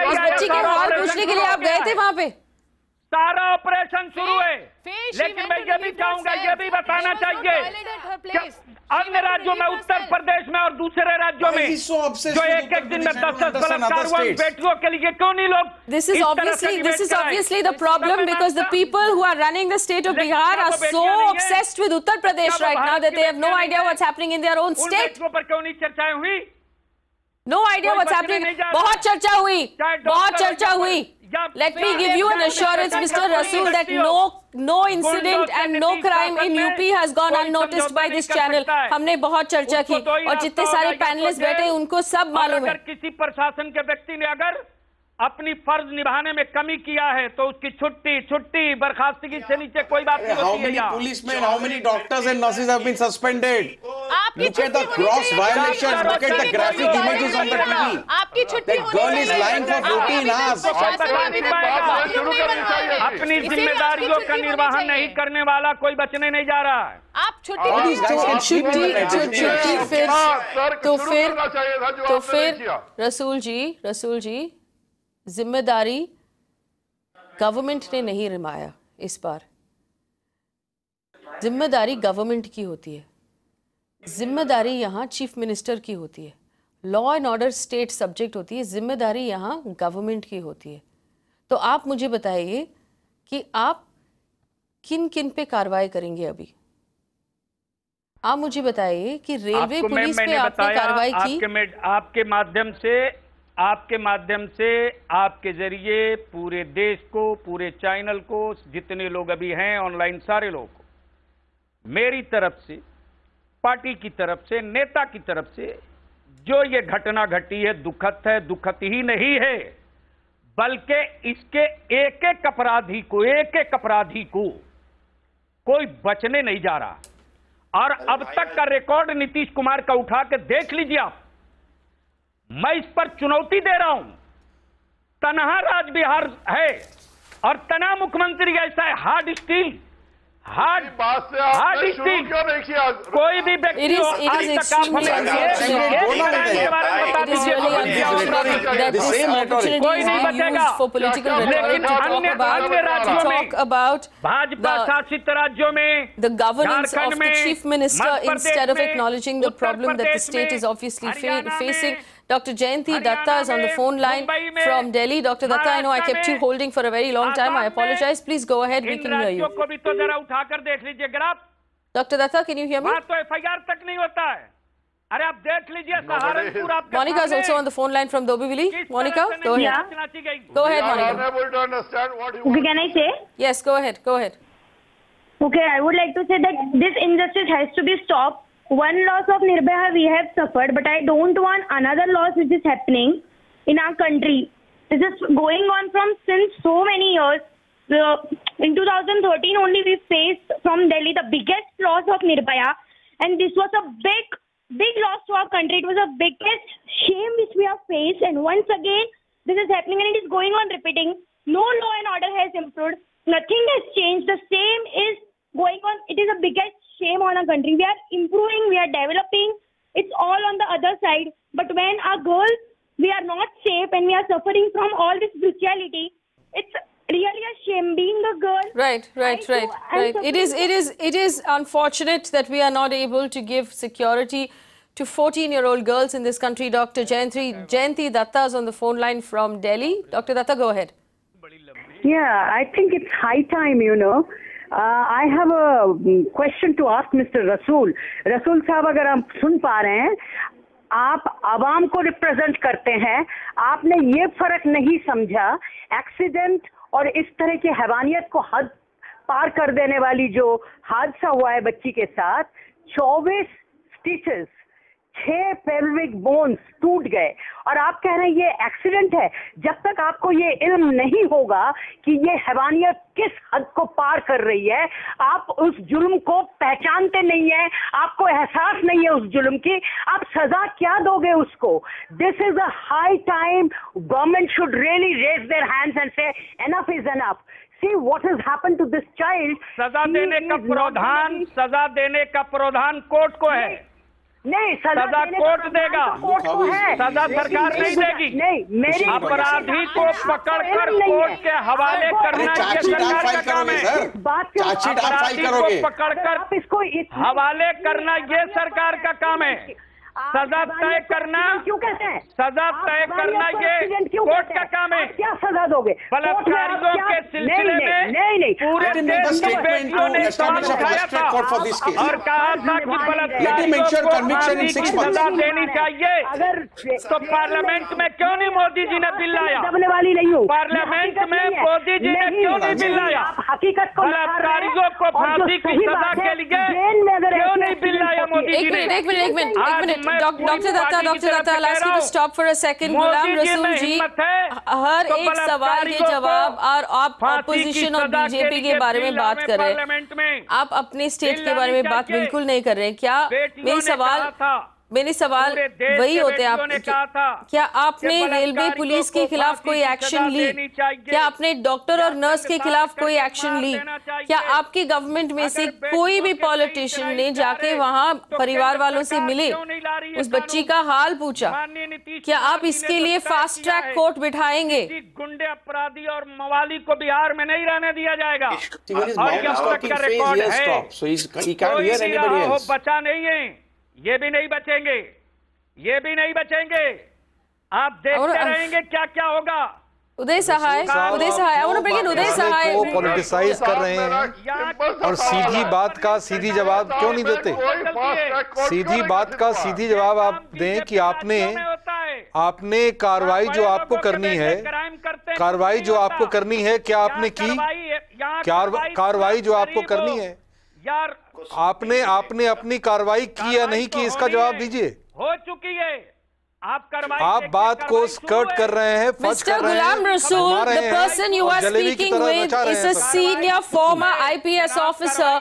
उस बच्ची के हाल पूछने के लिए आप गए थे वहाँ पे? सारा ऑपरेशन शुरू है, लेकिन मैं ये भी चाहूंगा, ये भी बताना चाहिए अन्य राज्यों में, उत्तर प्रदेश में और दूसरे राज्यों में जो एक दिन में 10-10 बलात्कार हुआ बेटियों के लिए, क्यों नहीं लोग? This is obviously the problem, because the people who are running the state of Bihar are so obsessed with Uttar Pradesh right now that they have no idea what's happening in their own state. पर क्यों नहीं चर्चाएं हुई? No idea what's happening. बहुत चर्चा हुई. Let me give you an assurance, Mr. Rasool, that no incident and no crime in UP has gone unnoticed by this channel. हमने बहुत चर्चा की और जितने सारे पैनलिस्ट बैठे उनको सब मालूम है। किसी प्रशासन के व्यक्ति ने अगर अपनी फर्ज निभाने में कमी किया है तो उसकी छुट्टी बर्खास्तगी से नीचे कोई बात नहीं होती है। Policemen, how many doctors and nurses have been suspended? Look at the gross violations. Look at the graphic images on the TV. That girl is lying for 14 hours. अपनी जिम्मेदारियों का निर्वहन नहीं करने वाला कोई बचने नहीं जा रहा है। आप तो फिर रसूल जी जिम्मेदारी गवर्नमेंट ने नहीं निभाया इस बार। जिम्मेदारी गवर्नमेंट की होती है, जिम्मेदारी यहाँ चीफ मिनिस्टर की होती है, law and order state subject होती है, जिम्मेदारी यहाँ गवर्नमेंट की होती है। तो आप मुझे बताइए कि आप किन किन पे कार्रवाई करेंगे अभी? आप मुझे बताइए कि रेलवे पुलिस पे आपने कार्रवाई की? आपके माध्यम से आपके जरिए पूरे देश को, पूरे चैनल को, जितने लोग अभी हैं ऑनलाइन, सारे लोगों को मेरी तरफ से, पार्टी की तरफ से, नेता की तरफ से जो ये घटना घटी है दुखद है, दुखद ही नहीं है बल्कि इसके एक एक अपराधी को कोई बचने नहीं जा रहा। और अब तक का रिकॉर्ड नीतीश कुमार का उठा के देख लीजिए आप। मैं इस पर चुनौती दे रहा हूं, तनहा राज बिहार है और तना मुख्यमंत्री ऐसा है, हार्ड स्टील कोई भी व्यक्ति कोई नहीं बचेगा। लेकिन अन्य राज्यों में, भाजपा शासित राज्यों में, the governance of the chief minister instead of acknowledging the problem that the state is obviously facing. Dr. Jayanti Datta is on the phone line from Delhi. Dr. Datta, I know I kept you holding for a very long time. I apologize. Please go ahead. We can hear you. को भी तो जरा उठाकर देख लीजिए graph. Dr. Datta, can you hear me? वहाँ तो FIR तक नहीं होता है। अरे आप देख लीजिए सहारनपुर आपके। Monica is also on the phone line from Dobivili. Monica, go ahead. Go ahead, Monica. I'm unable to understand what you want. Okay, can I say? Yes, go ahead. Go ahead. Okay, I would like to say that this injustice has to be stopped. One loss of Nirbhaya we have suffered, but I don't want another loss which is happening in our country. This is going on since so many years. In 2013 only we faced from Delhi the biggest loss of Nirbhaya, and this was a big loss to our country. It was the biggest shame which we have faced, and once again this is happening and it is going on repeating. No law and order has improved. Nothing has changed. The same is going on. It is the biggest shame on our country. We are improving, we are developing. It's all on the other side. But when our girls, we are not safe and we are suffering from all this brutality, it's really a shame being a girl. Right. It is unfortunate that we are not able to give security to 14-year-old girls in this country. Dr. Jayanti Datta is on the phone line from Delhi. Dr. Datta, go ahead. Yeah, I think it's high time, I have a question to ask Mr. Rasool. Rasool साहब, अगर आप सुन पा रहे हैं, आप आवाम को represent करते हैं, आपने ये फर्क नहीं समझा एक्सीडेंट और इस तरह की हैवानियत को हद पार कर देने वाली जो हादसा हुआ है बच्ची के साथ, 24 स्टिचेस, 6 पेल्विक बोन्स टूट गए और आप कह रहे हैं ये एक्सीडेंट है। जब तक आपको ये इल्म नहीं होगा कि ये हैवानियत किस हद को पार कर रही है, आप उस जुल्म को पहचानते नहीं है, आपको एहसास नहीं है उस जुल्म की, आप सजा क्या दोगे उसको? This is a high time government should really raise their hands and say enough is enough. See what has happened to this child. सजा देने का प्रावधान कोर्ट को है। नहीं, सजा कोर्ट देगा, सजा सरकार नहीं देगी। नहीं, अपराधी को पकड़कर कोर्ट के हवाले करना ये सरकार का काम है। अपराधी को पकड़कर हवाले करना ये सरकार का काम है। सजा तय करना, क्यों कहते हैं? सजा तय करना ये कोर्ट का काम है। क्या सजा दोगे? बलात्कारियों के सिलसिले में पूरे देश की बेटियों ने सवाल उठाया था और कहा था कि बलात्कारियों को फांसी की सजा देनी चाहिए। तो पार्लियामेंट में क्यों नहीं मोदी जी ने बिल लाया? दबने वाली नहीं हूँ। पार्लियामेंट में मोदी जी ने क्यों नहीं बिल लाया? हकीकत को बलात्कारियों को फांसी की सजा के लिए क्यों नहीं बिल लाया मोदी जी ने? एक minute Dr. Datta, I'll ask you to stop for a second. Ghulam Rasool जी, हर एक सवाल के जवाब और आप ऑपोजिशन और बीजेपी के बारे में बात कर रहे हैं, आप अपने स्टेट के बारे में बात बिल्कुल नहीं कर रहे हैं। क्या मेरे सवाल वही होते हैं? आप क्या आपने रेलवे पुलिस के खिलाफ कोई एक्शन ली? क्या आपने डॉक्टर और नर्स के खिलाफ कोई एक्शन ली? क्या आपकी गवर्नमेंट में से कोई भी पॉलिटिशियन ने जाके वहां परिवार वालों से मिले, उस बच्ची का हाल पूछा? क्या आप इसके लिए फास्ट ट्रैक कोर्ट बिठाएंगे? गुंडे, अपराधी और मवाली को बिहार में नहीं रहने दिया जाएगा। और जब तक का रिकॉर्ड है, बचा नहीं है, ये भी नहीं बचेंगे, ये भी नहीं बचेंगे। आप देखते रहेंगे क्या क्या होगा। उदय सहाय, उदय सहाय को पॉलिटिसाइज कर रहे हैं और सीधी बात का सीधी जवाब क्यों नहीं देते? सीधी बात का सीधी जवाब आप दें कि आपने कार्रवाई जो आपको करनी है, कार्रवाई जो आपको करनी है, क्या आपने की? कार्रवाई जो आपको करनी है, आपने अपनी कार्रवाई की या नहीं की, इसका जवाब दीजिए। हो चुकी है, आप बात को स्कर्ट कर रहे हैं, फर्ज कर रहे हैं। Mr. Ghulam Rasool, the person you are speaking with is a senior former IPS officer.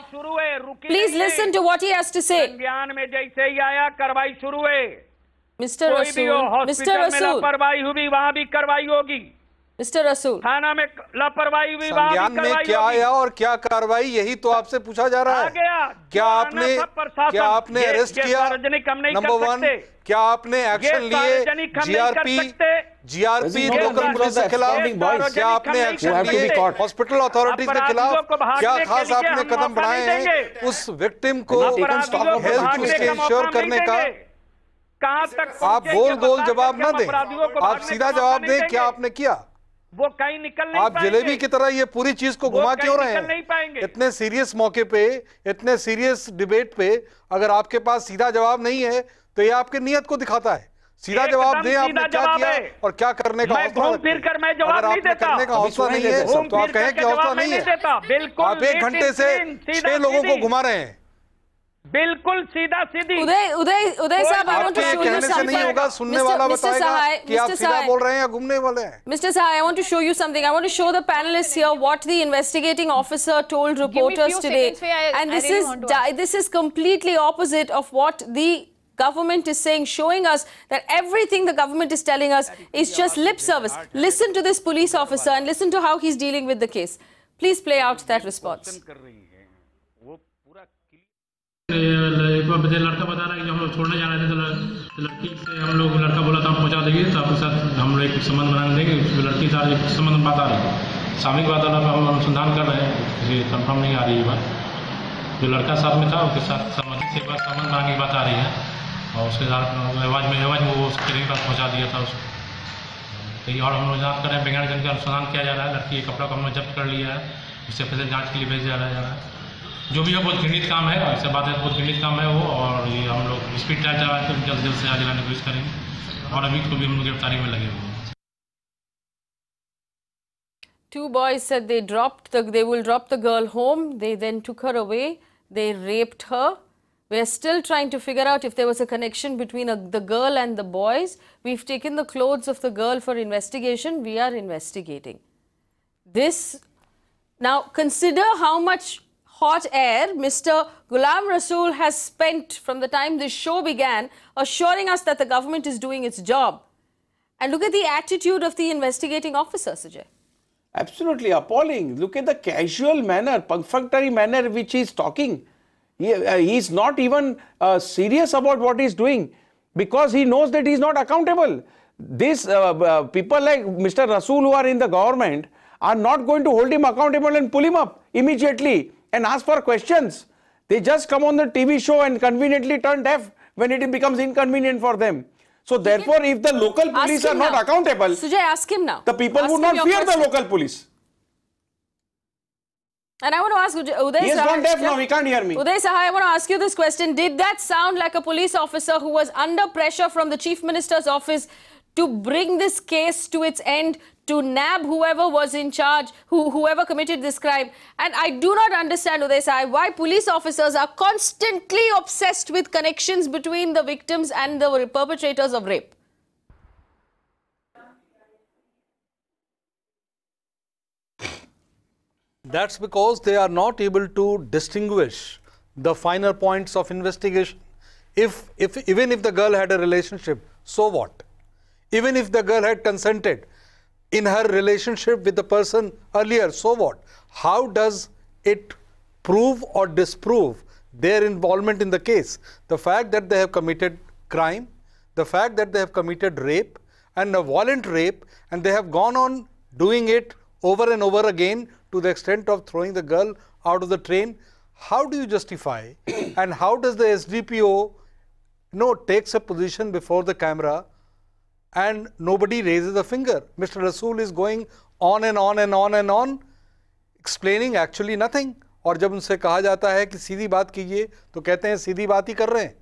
Please listen to what he has to say. संज्ञान में जैसे ही आया, कार्रवाई शुरू है। Mr. Rasool, लापरवाही हुई, वहाँ भी कार्रवाई होगी। मिस्टर रसूल, थाना में लापरवाही हुई, संज्ञान में क्या आया और क्या कार्रवाई, यही तो आपसे पूछा जा रहा है। क्या आपने अरेस्ट किया? नंबर 1, क्या आपने एक्शन लिए? जीआरपी लोकल पुलिस के खिलाफ क्या आपने एक्शन लिए? हॉस्पिटल अथॉरिटीज के खिलाफ क्या खास आपने कदम बढ़ाए हैं उस विक्टिम को हेल्थ उसके इंश्योर करने का? कहां तक आप गोल जवाब ना दें, आप सीधा जवाब दें, क्या आपने किया? वो कहीं निकल नहीं आप जलेबी की तरह ये पूरी चीज को घुमा क्यों रहे हैं? इतने सीरियस मौके पे, इतने सीरियस डिबेट पे अगर आपके पास सीधा जवाब नहीं है तो ये आपकी नीयत को दिखाता है। सीधा जवाब दें, आपने क्या किया और क्या करने का हौसला रखते? अगर आपने करने का हौसला नहीं है तो आप कहें कि हौसला नहीं है। आप 1 घंटे से 6 लोगों को घुमा रहे हैं। बिल्कुल सीधा सीधी। उदय साहब, I want to show you something. नहीं होगा, सुनने वाला बताएगा कि आप सीधा बोल रहे हैं या घूमने वाले हैं। Mr. Sahai, I want to show you something. I want to show the panelists here what the investigating officer told reporters today. And this is completely opposite of what the government is saying, showing us that everything the government is telling us is just lip service. Listen to this police officer and listen to how he's dealing with the case. Please play out that response. एक बार लड़का बता रहा है कि हम लोग छोड़ने जा रहे थे, तो लड़की से हम लोग, लड़का बोला था हम पहुँचा देंगे, तो आपके साथ हम लोग एक संबंध बनाने देंगे। लड़की से एक संबंध बात आ रही है, सामयिक बात आ रहा है, हम अनुसंधान कर रहे हैं, किसी कन्फर्म नहीं आ रही है बात। जो लड़का साथ में था उसके साथ सामाजिक सेवा संबंध बनाने की बात आ रही है। और उसके साथ एवज में वो उस ट्रेन का पहुँचा दिया था उसको। और हम लोग जाँच कर रहे हैं, बगैर जन का अनुसंधान किया जा रहा है। लड़की के कपड़ा को हम लोग जब्त कर लिया है, इससे पहले जाँच के लिए भेजा जा रहा है। जो भी है बहुत घृणित काम है, इससे बात है बहुत घृणित काम है वो। और ये हम लोग स्पीड ट्रायल चला रहे हैं, जल्द से आज लाने की कोशिश करेंगे और अभी को भी हम लोग गिरफ्तारी में लगे हुए हैं। Two boys said they will drop the girl home. They then took her away. They raped her. We're still trying to figure out if there was a connection between the girl and the boys. We've taken the clothes of the girl for investigation. We are investigating this. Now consider how much hot air Mr. Ghulam Rasool has spent from the time this show began assuring us that the government is doing its job. And look at the attitude of the investigating officer, Sujay. Absolutely appalling. Look at the casual manner, perfunctory manner which he is talking. He is not even serious about what he is doing because he knows that he is not accountable. These people like Mr. Rasool who are in the government are not going to hold him accountable and pull him up immediately and ask for questions. They just come on the TV show and conveniently turn deaf when it becomes inconvenient for them. So therefore, if the local police are not accountable, Sujay, ask him now. The people would not fear the local police. And I want to ask Uday He has gone deaf now, he can't hear me. Uday Sahai, I want to ask you this question. Did that sound like a police officer who was under pressure from the Chief Minister's office to bring this case to its end, to nab whoever was in charge, whoever committed this crime? And I do not understand, Uday Sahai, why police officers are constantly obsessed with connections between the victims and the perpetrators of rape. That's because they are not able to distinguish the finer points of investigation. Even if the girl had a relationship, so what? Even if the girl had consented in her relationship with the person earlier, so what? How does it prove or disprove their involvement in the case? The fact that they have committed crime, the fact that they have committed rape and a violent rape, and they have gone on doing it over and over again to the extent of throwing the girl out of the train. How do you justify and how does the SDPO takes a position before the camera and nobody raises a finger? Mr. Rasool is going on and on and on and on, explaining actually nothing. और जब उनसे कहा जाता है कि सीधी बात कीजिए तो कहते हैं सीधी बात ही कर रहे हैं,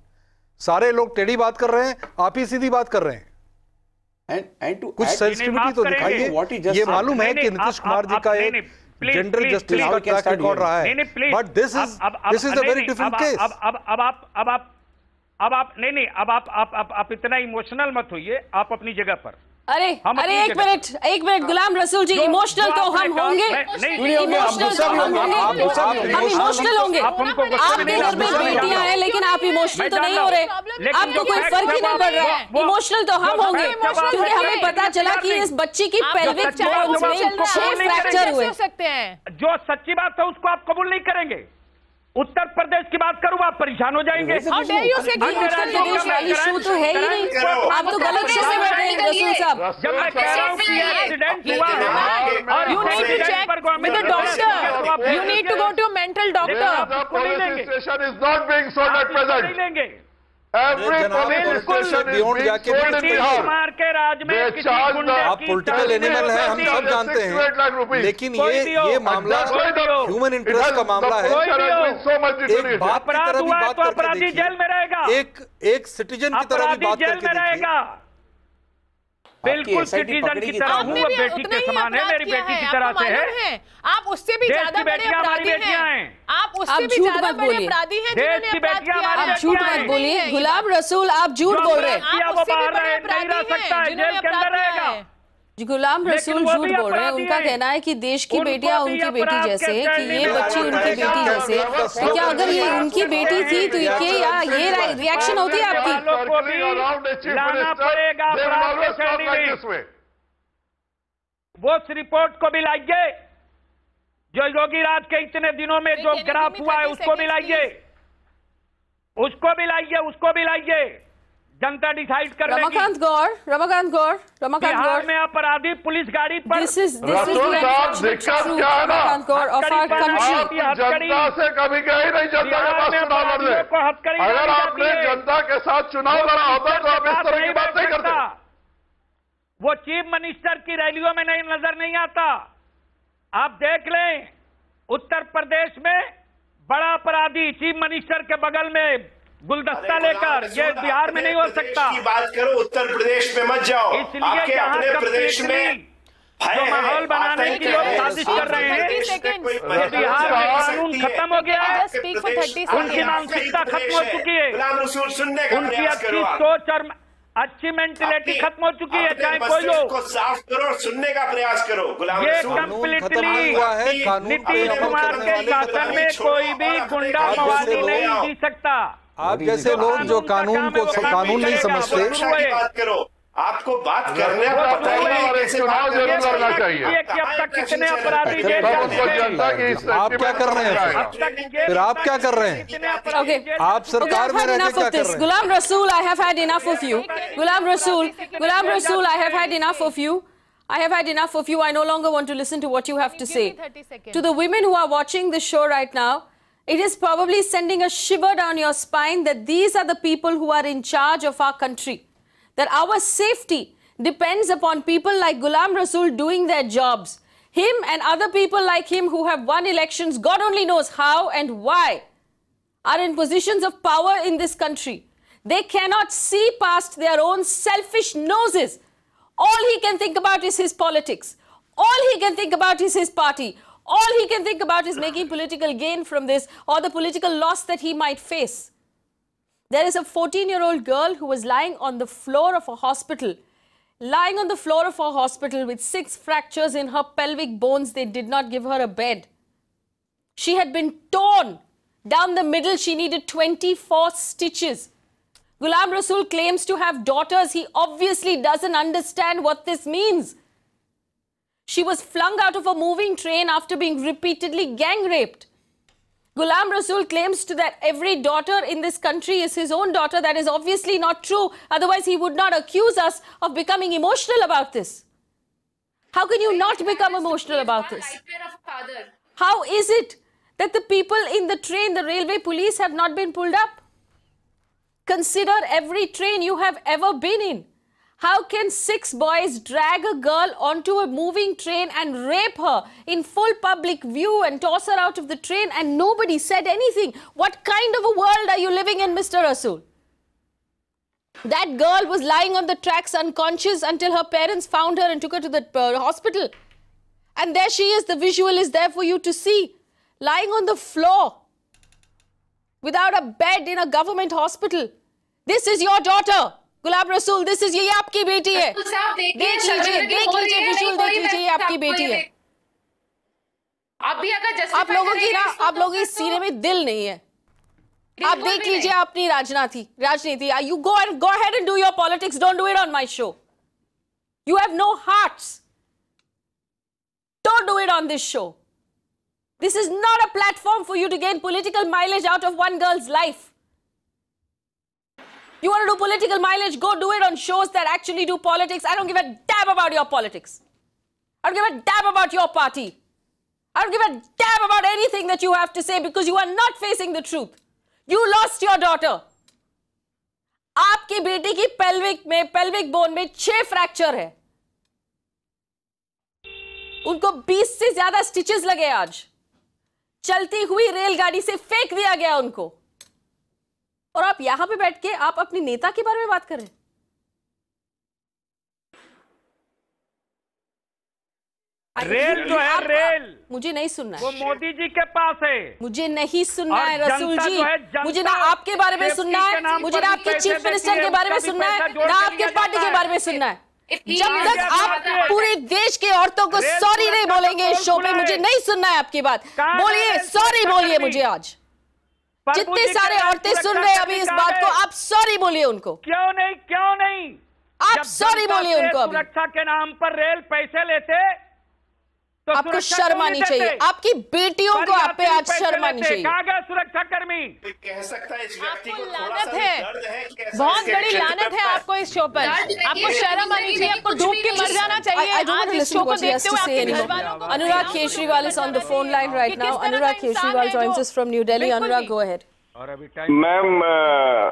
सारे लोग टेढ़ी बात कर रहे हैं, आप ही सीधी बात कर रहे हैं। कुछ सेंसिटिविटी तो दिखाइए। ये मालूम है कि नीतीश कुमार जी का एक जनरल जस्टिस का ट्रैक रिकॉर्ड रहा है, but this is a very different case. अब आप इतना इमोशनल मत होइए, आप अपनी जगह पर। अरे एक मिनट गुलाम रसूल जी, इमोशनल तो हम होंगे, इमोशनल तो हम होंगे, आपके घर में बेटियां हैं लेकिन आप इमोशनल तो नहीं हो रहे, आपको कोई फर्क ही नहीं पड़ रहा है। इमोशनल तो हम होंगे क्योंकि हमें पता चला कि इस बच्ची की पेल्विक बोन्स में 6 फ्रैक्चर हुए। जो सच्ची बात है उसको आप कबूल नहीं करेंगे। उत्तर प्रदेश की बात करूं आप परेशान हो जाएंगे। उत्तर प्रदेश में इशू तो है ही नहीं, आप तो गलत शो में बैठे हैं रसूल साहब। जब मैं कह रहा हूं कि एक्सीडेंट हुआ है और you need to check with the doctor, you need to go to a mental doctor. Station is not being sold at present. लेंगे Every police station is being sold in Bihar. They charge the आप political animal है, हम सब जानते हैं, लेकिन ये मामला ह्यूमन इंटरेस्ट का मामला है। एक बात की तरह भी बात करके देखिए, एक सिटीजन की तरह भी बात करके देखिए। बिल्कुल सिटीजन की तरह हूँ, बेटी के समान है, मेरी बेटी की तरह से है। आप उससे भी ज्यादा बड़े अपराधी हैं, आप उससे भी ज्यादा बड़े अपराधी हैं जिन्होंने अपराध किया है। आप झूठ मत बोलिए गुलाम रसूल, आप झूठ बोल रहे हैं। आप उससे भी बड़े अपराधी हैं जिन्होंने अपराध किया है। गुलाम रसूल झूठ बोल रहे हैं। उनका कहना है कि देश की बेटियां उनकी बेटी जैसे, कि ये बच्ची उनकी बेटी जैसे, तो क्या अगर ये उनकी बेटी थी तो ये रिएक्शन होती है आपकी? वो उस रिपोर्ट को भी लाइए जो योगी राज के इतने दिनों में जो ग्राफ हुआ है, उसको भी लाइए, उसको भी लाइए। जनता डिसाइड कर लेगी। रमाकांत गौर बिहार में अपराधी पुलिस गाड़ी पर रसूल साहब दिक्कत क्या है ना, जनता से कभी गए नहीं, जनता के पास चुनाव लड़ रहे। अगर आपने जनता के साथ चुनाव लड़ा होता तो आप इस तरह की बात नहीं करते। वो चीफ मिनिस्टर की रैलियों में नहीं नजर नहीं आता। आप देख लें, उत्तर प्रदेश में बड़ा अपराधी चीफ मिनिस्टर के बगल में गुलदस्ता लेकर, ये बिहार में नहीं हो सकता। की बात करो, उत्तर प्रदेश में मत जाओ। इसलिए अपने प्रदेश में जो माहौल बनाने की लोग साजिश कर रहे हैं, बिहार में कानून खत्म हो गया है, उनकी मानसिकता खत्म हो चुकी है, उनकी अच्छी सोच और अच्छी मेंटेलिटी खत्म हो चुकी है। चाहे कोई हो, साफ करो और सुनने का प्रयास करो। ये कम्प्लीटली नीतीश कुमार के शासन में कोई भी गुंडा मवाली नहीं जी सकता। आप जैसे लोग जो कानून नहीं समझते, बात करो, आपको बात करने का पता ही नहीं कैसे चुनाव जरूर लड़ना चाहिए। कि अब तक कितने अपराधी आप क्या कर रहे हैं फिर आप क्या कर रहे हैं? आप सरकार में रह के क्या कर रहे हैं? Ghulam Rasool, I have had enough of you. Ghulam Rasool, I have had enough of you. I have had enough of you. I no longer want to listen to what you have to say. To the women who are watching this show right now, it is probably sending a shiver down your spine that these are the people who are in charge of our country. That our safety depends upon people like Ghulam Rasool doing their jobs. Him and other people like him who have won elections, God only knows how and why, are in positions of power in this country. They cannot see past their own selfish noses. All he can think about is his politics. All he can think about is his party. All he can think about is making political gain from this or the political loss that he might face. There is a 14-year-old girl who was lying on the floor of a hospital. Lying on the floor of a hospital with 6 fractures in her pelvic bones. They did not give her a bed. She had been torn down the middle. She needed 24 stitches. Ghulam Rasool claims to have daughters. He obviously doesn't understand what this means. She was flung out of a moving train after being repeatedly gang raped. Ghulam Rasool claims that every daughter in this country is his own daughter. That is obviously not true. Otherwise, he would not accuse us of becoming emotional about this. How can you not become emotional about this? How is it that the people in the train, the railway police, have not been pulled up? Consider every train you have ever been in. How can 6 boys drag a girl onto a moving train and rape her in full public view and toss her out of the train and nobody said anything? What kind of a world are you living in, Mr. Rasool? That girl was lying on the tracks unconscious until her parents found her and took her to the hospital. And there she is, the visual is there for you to see, lying on the floor without a bed in a government hospital. This is your daughter. Ghulam Rasool, this is ये आपकी बेटी है। देख लीजिए visual, देख लीजिए ये आपकी बेटी है। आप लोगों की सीने में दिल नहीं है। आप देख लीजिए अपनी राजनीति। You go ahead and do your politics. Don't do it on my show. You have no hearts. Don't do it on this show. This is not a platform for you to gain political mileage out of one girl's life. You want to do political mileage, go do it on shows that actually do politics. I don't give a damn about your politics. I don't give a damn about your party. I don't give a damn about anything that you have to say because you are not facing the truth. You lost your daughter. आपकी बेटी की pelvic bone में 6 fracture है। उनको 20 से ज्यादा stitches लगे आज। चलती हुई रेलगाड़ी से फेंक दिया गया उनको। और आप यहां पे बैठ के आप अपनी नेता के बारे में बात कर रहे हैं। रेल जो है रेल, मुझे नहीं सुनना है। वो मोदी जी के पास है। मुझे नहीं सुनना है रसूल जी। मुझे ना आपके बारे में सुनना है, मुझे ना आपके चीफ मिनिस्टर के बारे में सुनना है, ना आपके पार्टी के बारे में सुनना है। जब तक आप पूरे देश के औरतों को सॉरी नहीं बोलेंगे इस शो पे, मुझे नहीं सुनना है आपकी बात। बोलिए, सॉरी बोलिए मुझे आज। जितने सारे औरतें सुन रहे हैं अभी इस बात को, आप सॉरी बोलिए उनको। क्यों नहीं? आप सॉरी बोलिए उनको। सुरक्षा के नाम पर रेल पैसे लेते, आपको शर्म आनी चाहिए, आपकी बेटियों को आप पे आज शर्म आनी चाहिए। सुरक्षा कर्मी कह सकता है इस व्यक्ति को लानत है, बहुत बड़ी लानत है आपको इस शो पर। आपको शर्म आनी चाहिए, आपको डूब के मर जाना चाहिए। आज इस शो को देखते हुए आपके घर वालों को। Anurag Kejriwal is on the phone line right now. Anurag Kejriwal joins us from New Delhi. Anurag, go ahead. Ma'am,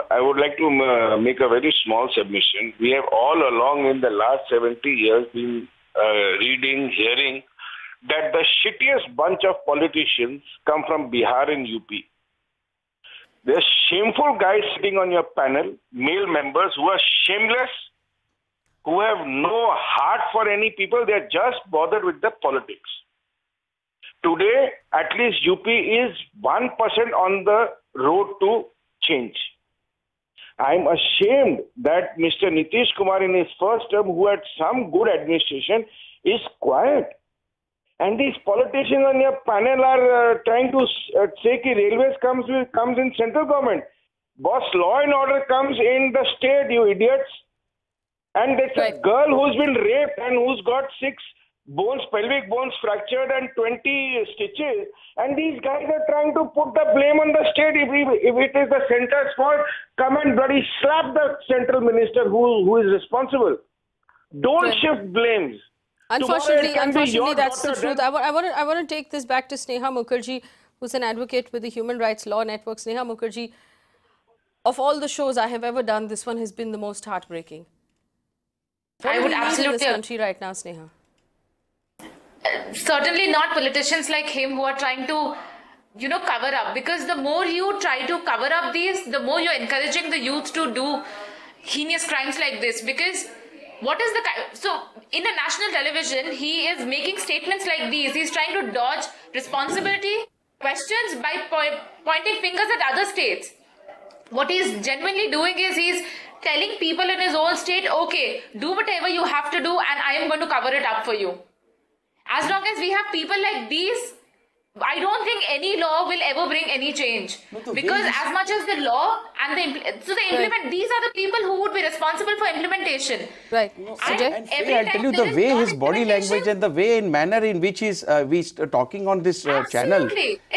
I would like to make a very small submission. We have all along in the last 70 years been reading, hearing that the shittiest bunch of politicians come from Bihar and UP. There are shameful guys sitting on your panel, male members who are shameless, who have no heart for any people. They are just bothered with the politics. Today, at least UP is 1% on the road to change. I'm ashamed that Mr. Nitish Kumar in his first term, who had some good administration, is quiet. And these politicians on your panel are trying to say that railways comes in central government. Boss, law and order comes in the state, you idiots. And it's a girl who's been raped and who's got 6 bones, pelvic bones fractured and 20 stitches. And these guys are trying to put the blame on the state. If it is the center's fault, come and bloody slap the central minister who is responsible. Don't shift blames. Unfortunately, that's the truth. I want to take this back to Sneha Mukherjee, who's an advocate with the Human Rights Law Network. Sneha Mukherjee, of all the shows I have ever done, this one has been the most heartbreaking. I would absolutely. In this country right now, Sneha. Certainly not politicians like him who are trying to, cover up. Because the more you try to cover up these, the more you're encouraging the youth to do heinous crimes like this. Because so in a national television, he is making statements like these. He's trying to dodge responsibility questions by pointing fingers at other states. What he's genuinely doing is he's telling people in his own state, okay, do whatever you have to do and I am going to cover it up for you. As long as we have people like these, I don't think any law will ever bring any change. Because as much as the law and these are the people who would be responsible for implementation. Right. And I'll tell you, the way his body language and the way in manner in which he's talking on this channel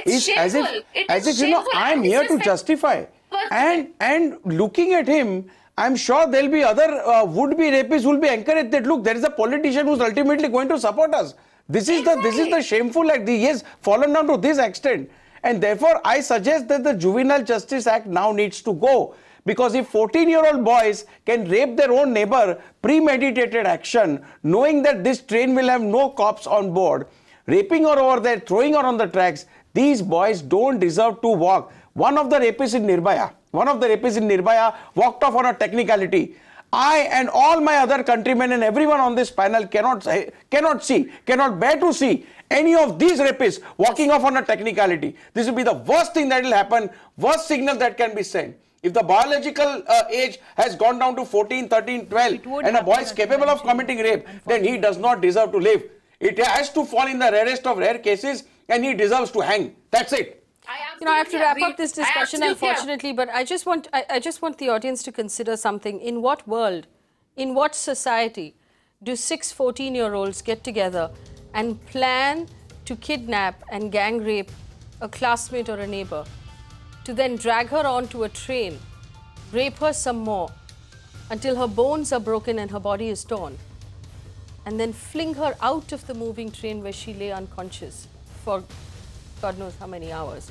is as if I'm here to justify. And looking at him, I'm sure there'll be other would-be rapists who will be encouraged that, look, there is a politician who's ultimately going to support us. This is the shameful act. He has fallen down to this extent. And therefore, I suggest that the Juvenile Justice Act now needs to go. Because if 14-year-old boys can rape their own neighbor, premeditated action, knowing that this train will have no cops on board, raping her over there, throwing her on the tracks, these boys don't deserve to walk. One of the rapists in Nirbhaya walked off on a technicality. I and all my other countrymen and everyone on this panel cannot bear to see any of these rapists walking off on a technicality. This will be the worst thing that will happen, worst signal that can be sent. If the biological age has gone down to 14, 13, 12 and a boy is capable of committing rape, then he does not deserve to live. It has to fall in the rarest of rare cases and he deserves to hang. That's it. I have to wrap up this discussion, unfortunately, but I just want the audience to consider something. In what world, in what society do 6 14-year-olds get together and plan to kidnap and gang rape a classmate or a neighbor, to then drag her onto a train, rape her some more until her bones are broken and her body is torn, and then fling her out of the moving train where she lay unconscious for God knows how many hours?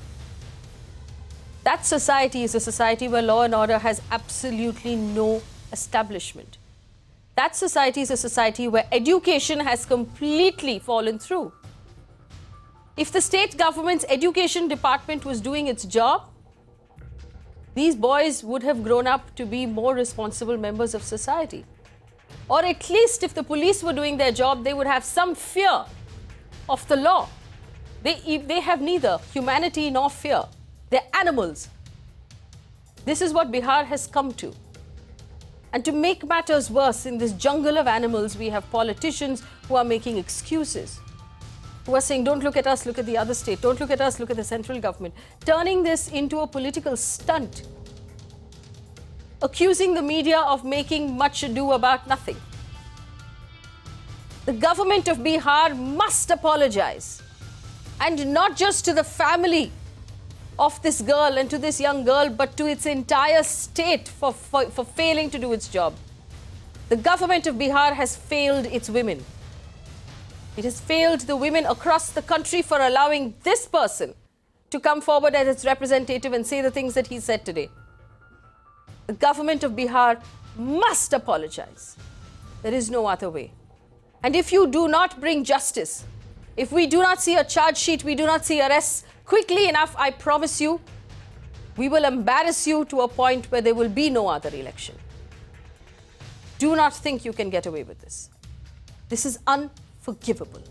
That society is a society where law and order has absolutely no establishment. That society is a society where education has completely fallen through. If the state government's education department was doing its job, these boys would have grown up to be more responsible members of society. Or at least if the police were doing their job, they would have some fear of the law. They have neither humanity nor fear. They're animals. This is what Bihar has come to. And to make matters worse, in this jungle of animals, we have politicians who are making excuses, who are saying, don't look at us, look at the other state. Don't look at us, look at the central government. Turning this into a political stunt. Accusing the media of making much ado about nothing. The government of Bihar must apologize, and not just to the family of this girl and to this young girl, but to its entire state for failing to do its job. The government of Bihar has failed its women. It has failed the women across the country for allowing this person to come forward as its representative and say the things that he said today. The government of Bihar must apologize. There is no other way. And if you do not bring justice, if we do not see a charge sheet, we do not see arrests quickly enough, I promise you, we will embarrass you to a point where there will be no other election. Do not think you can get away with this. This is unforgivable.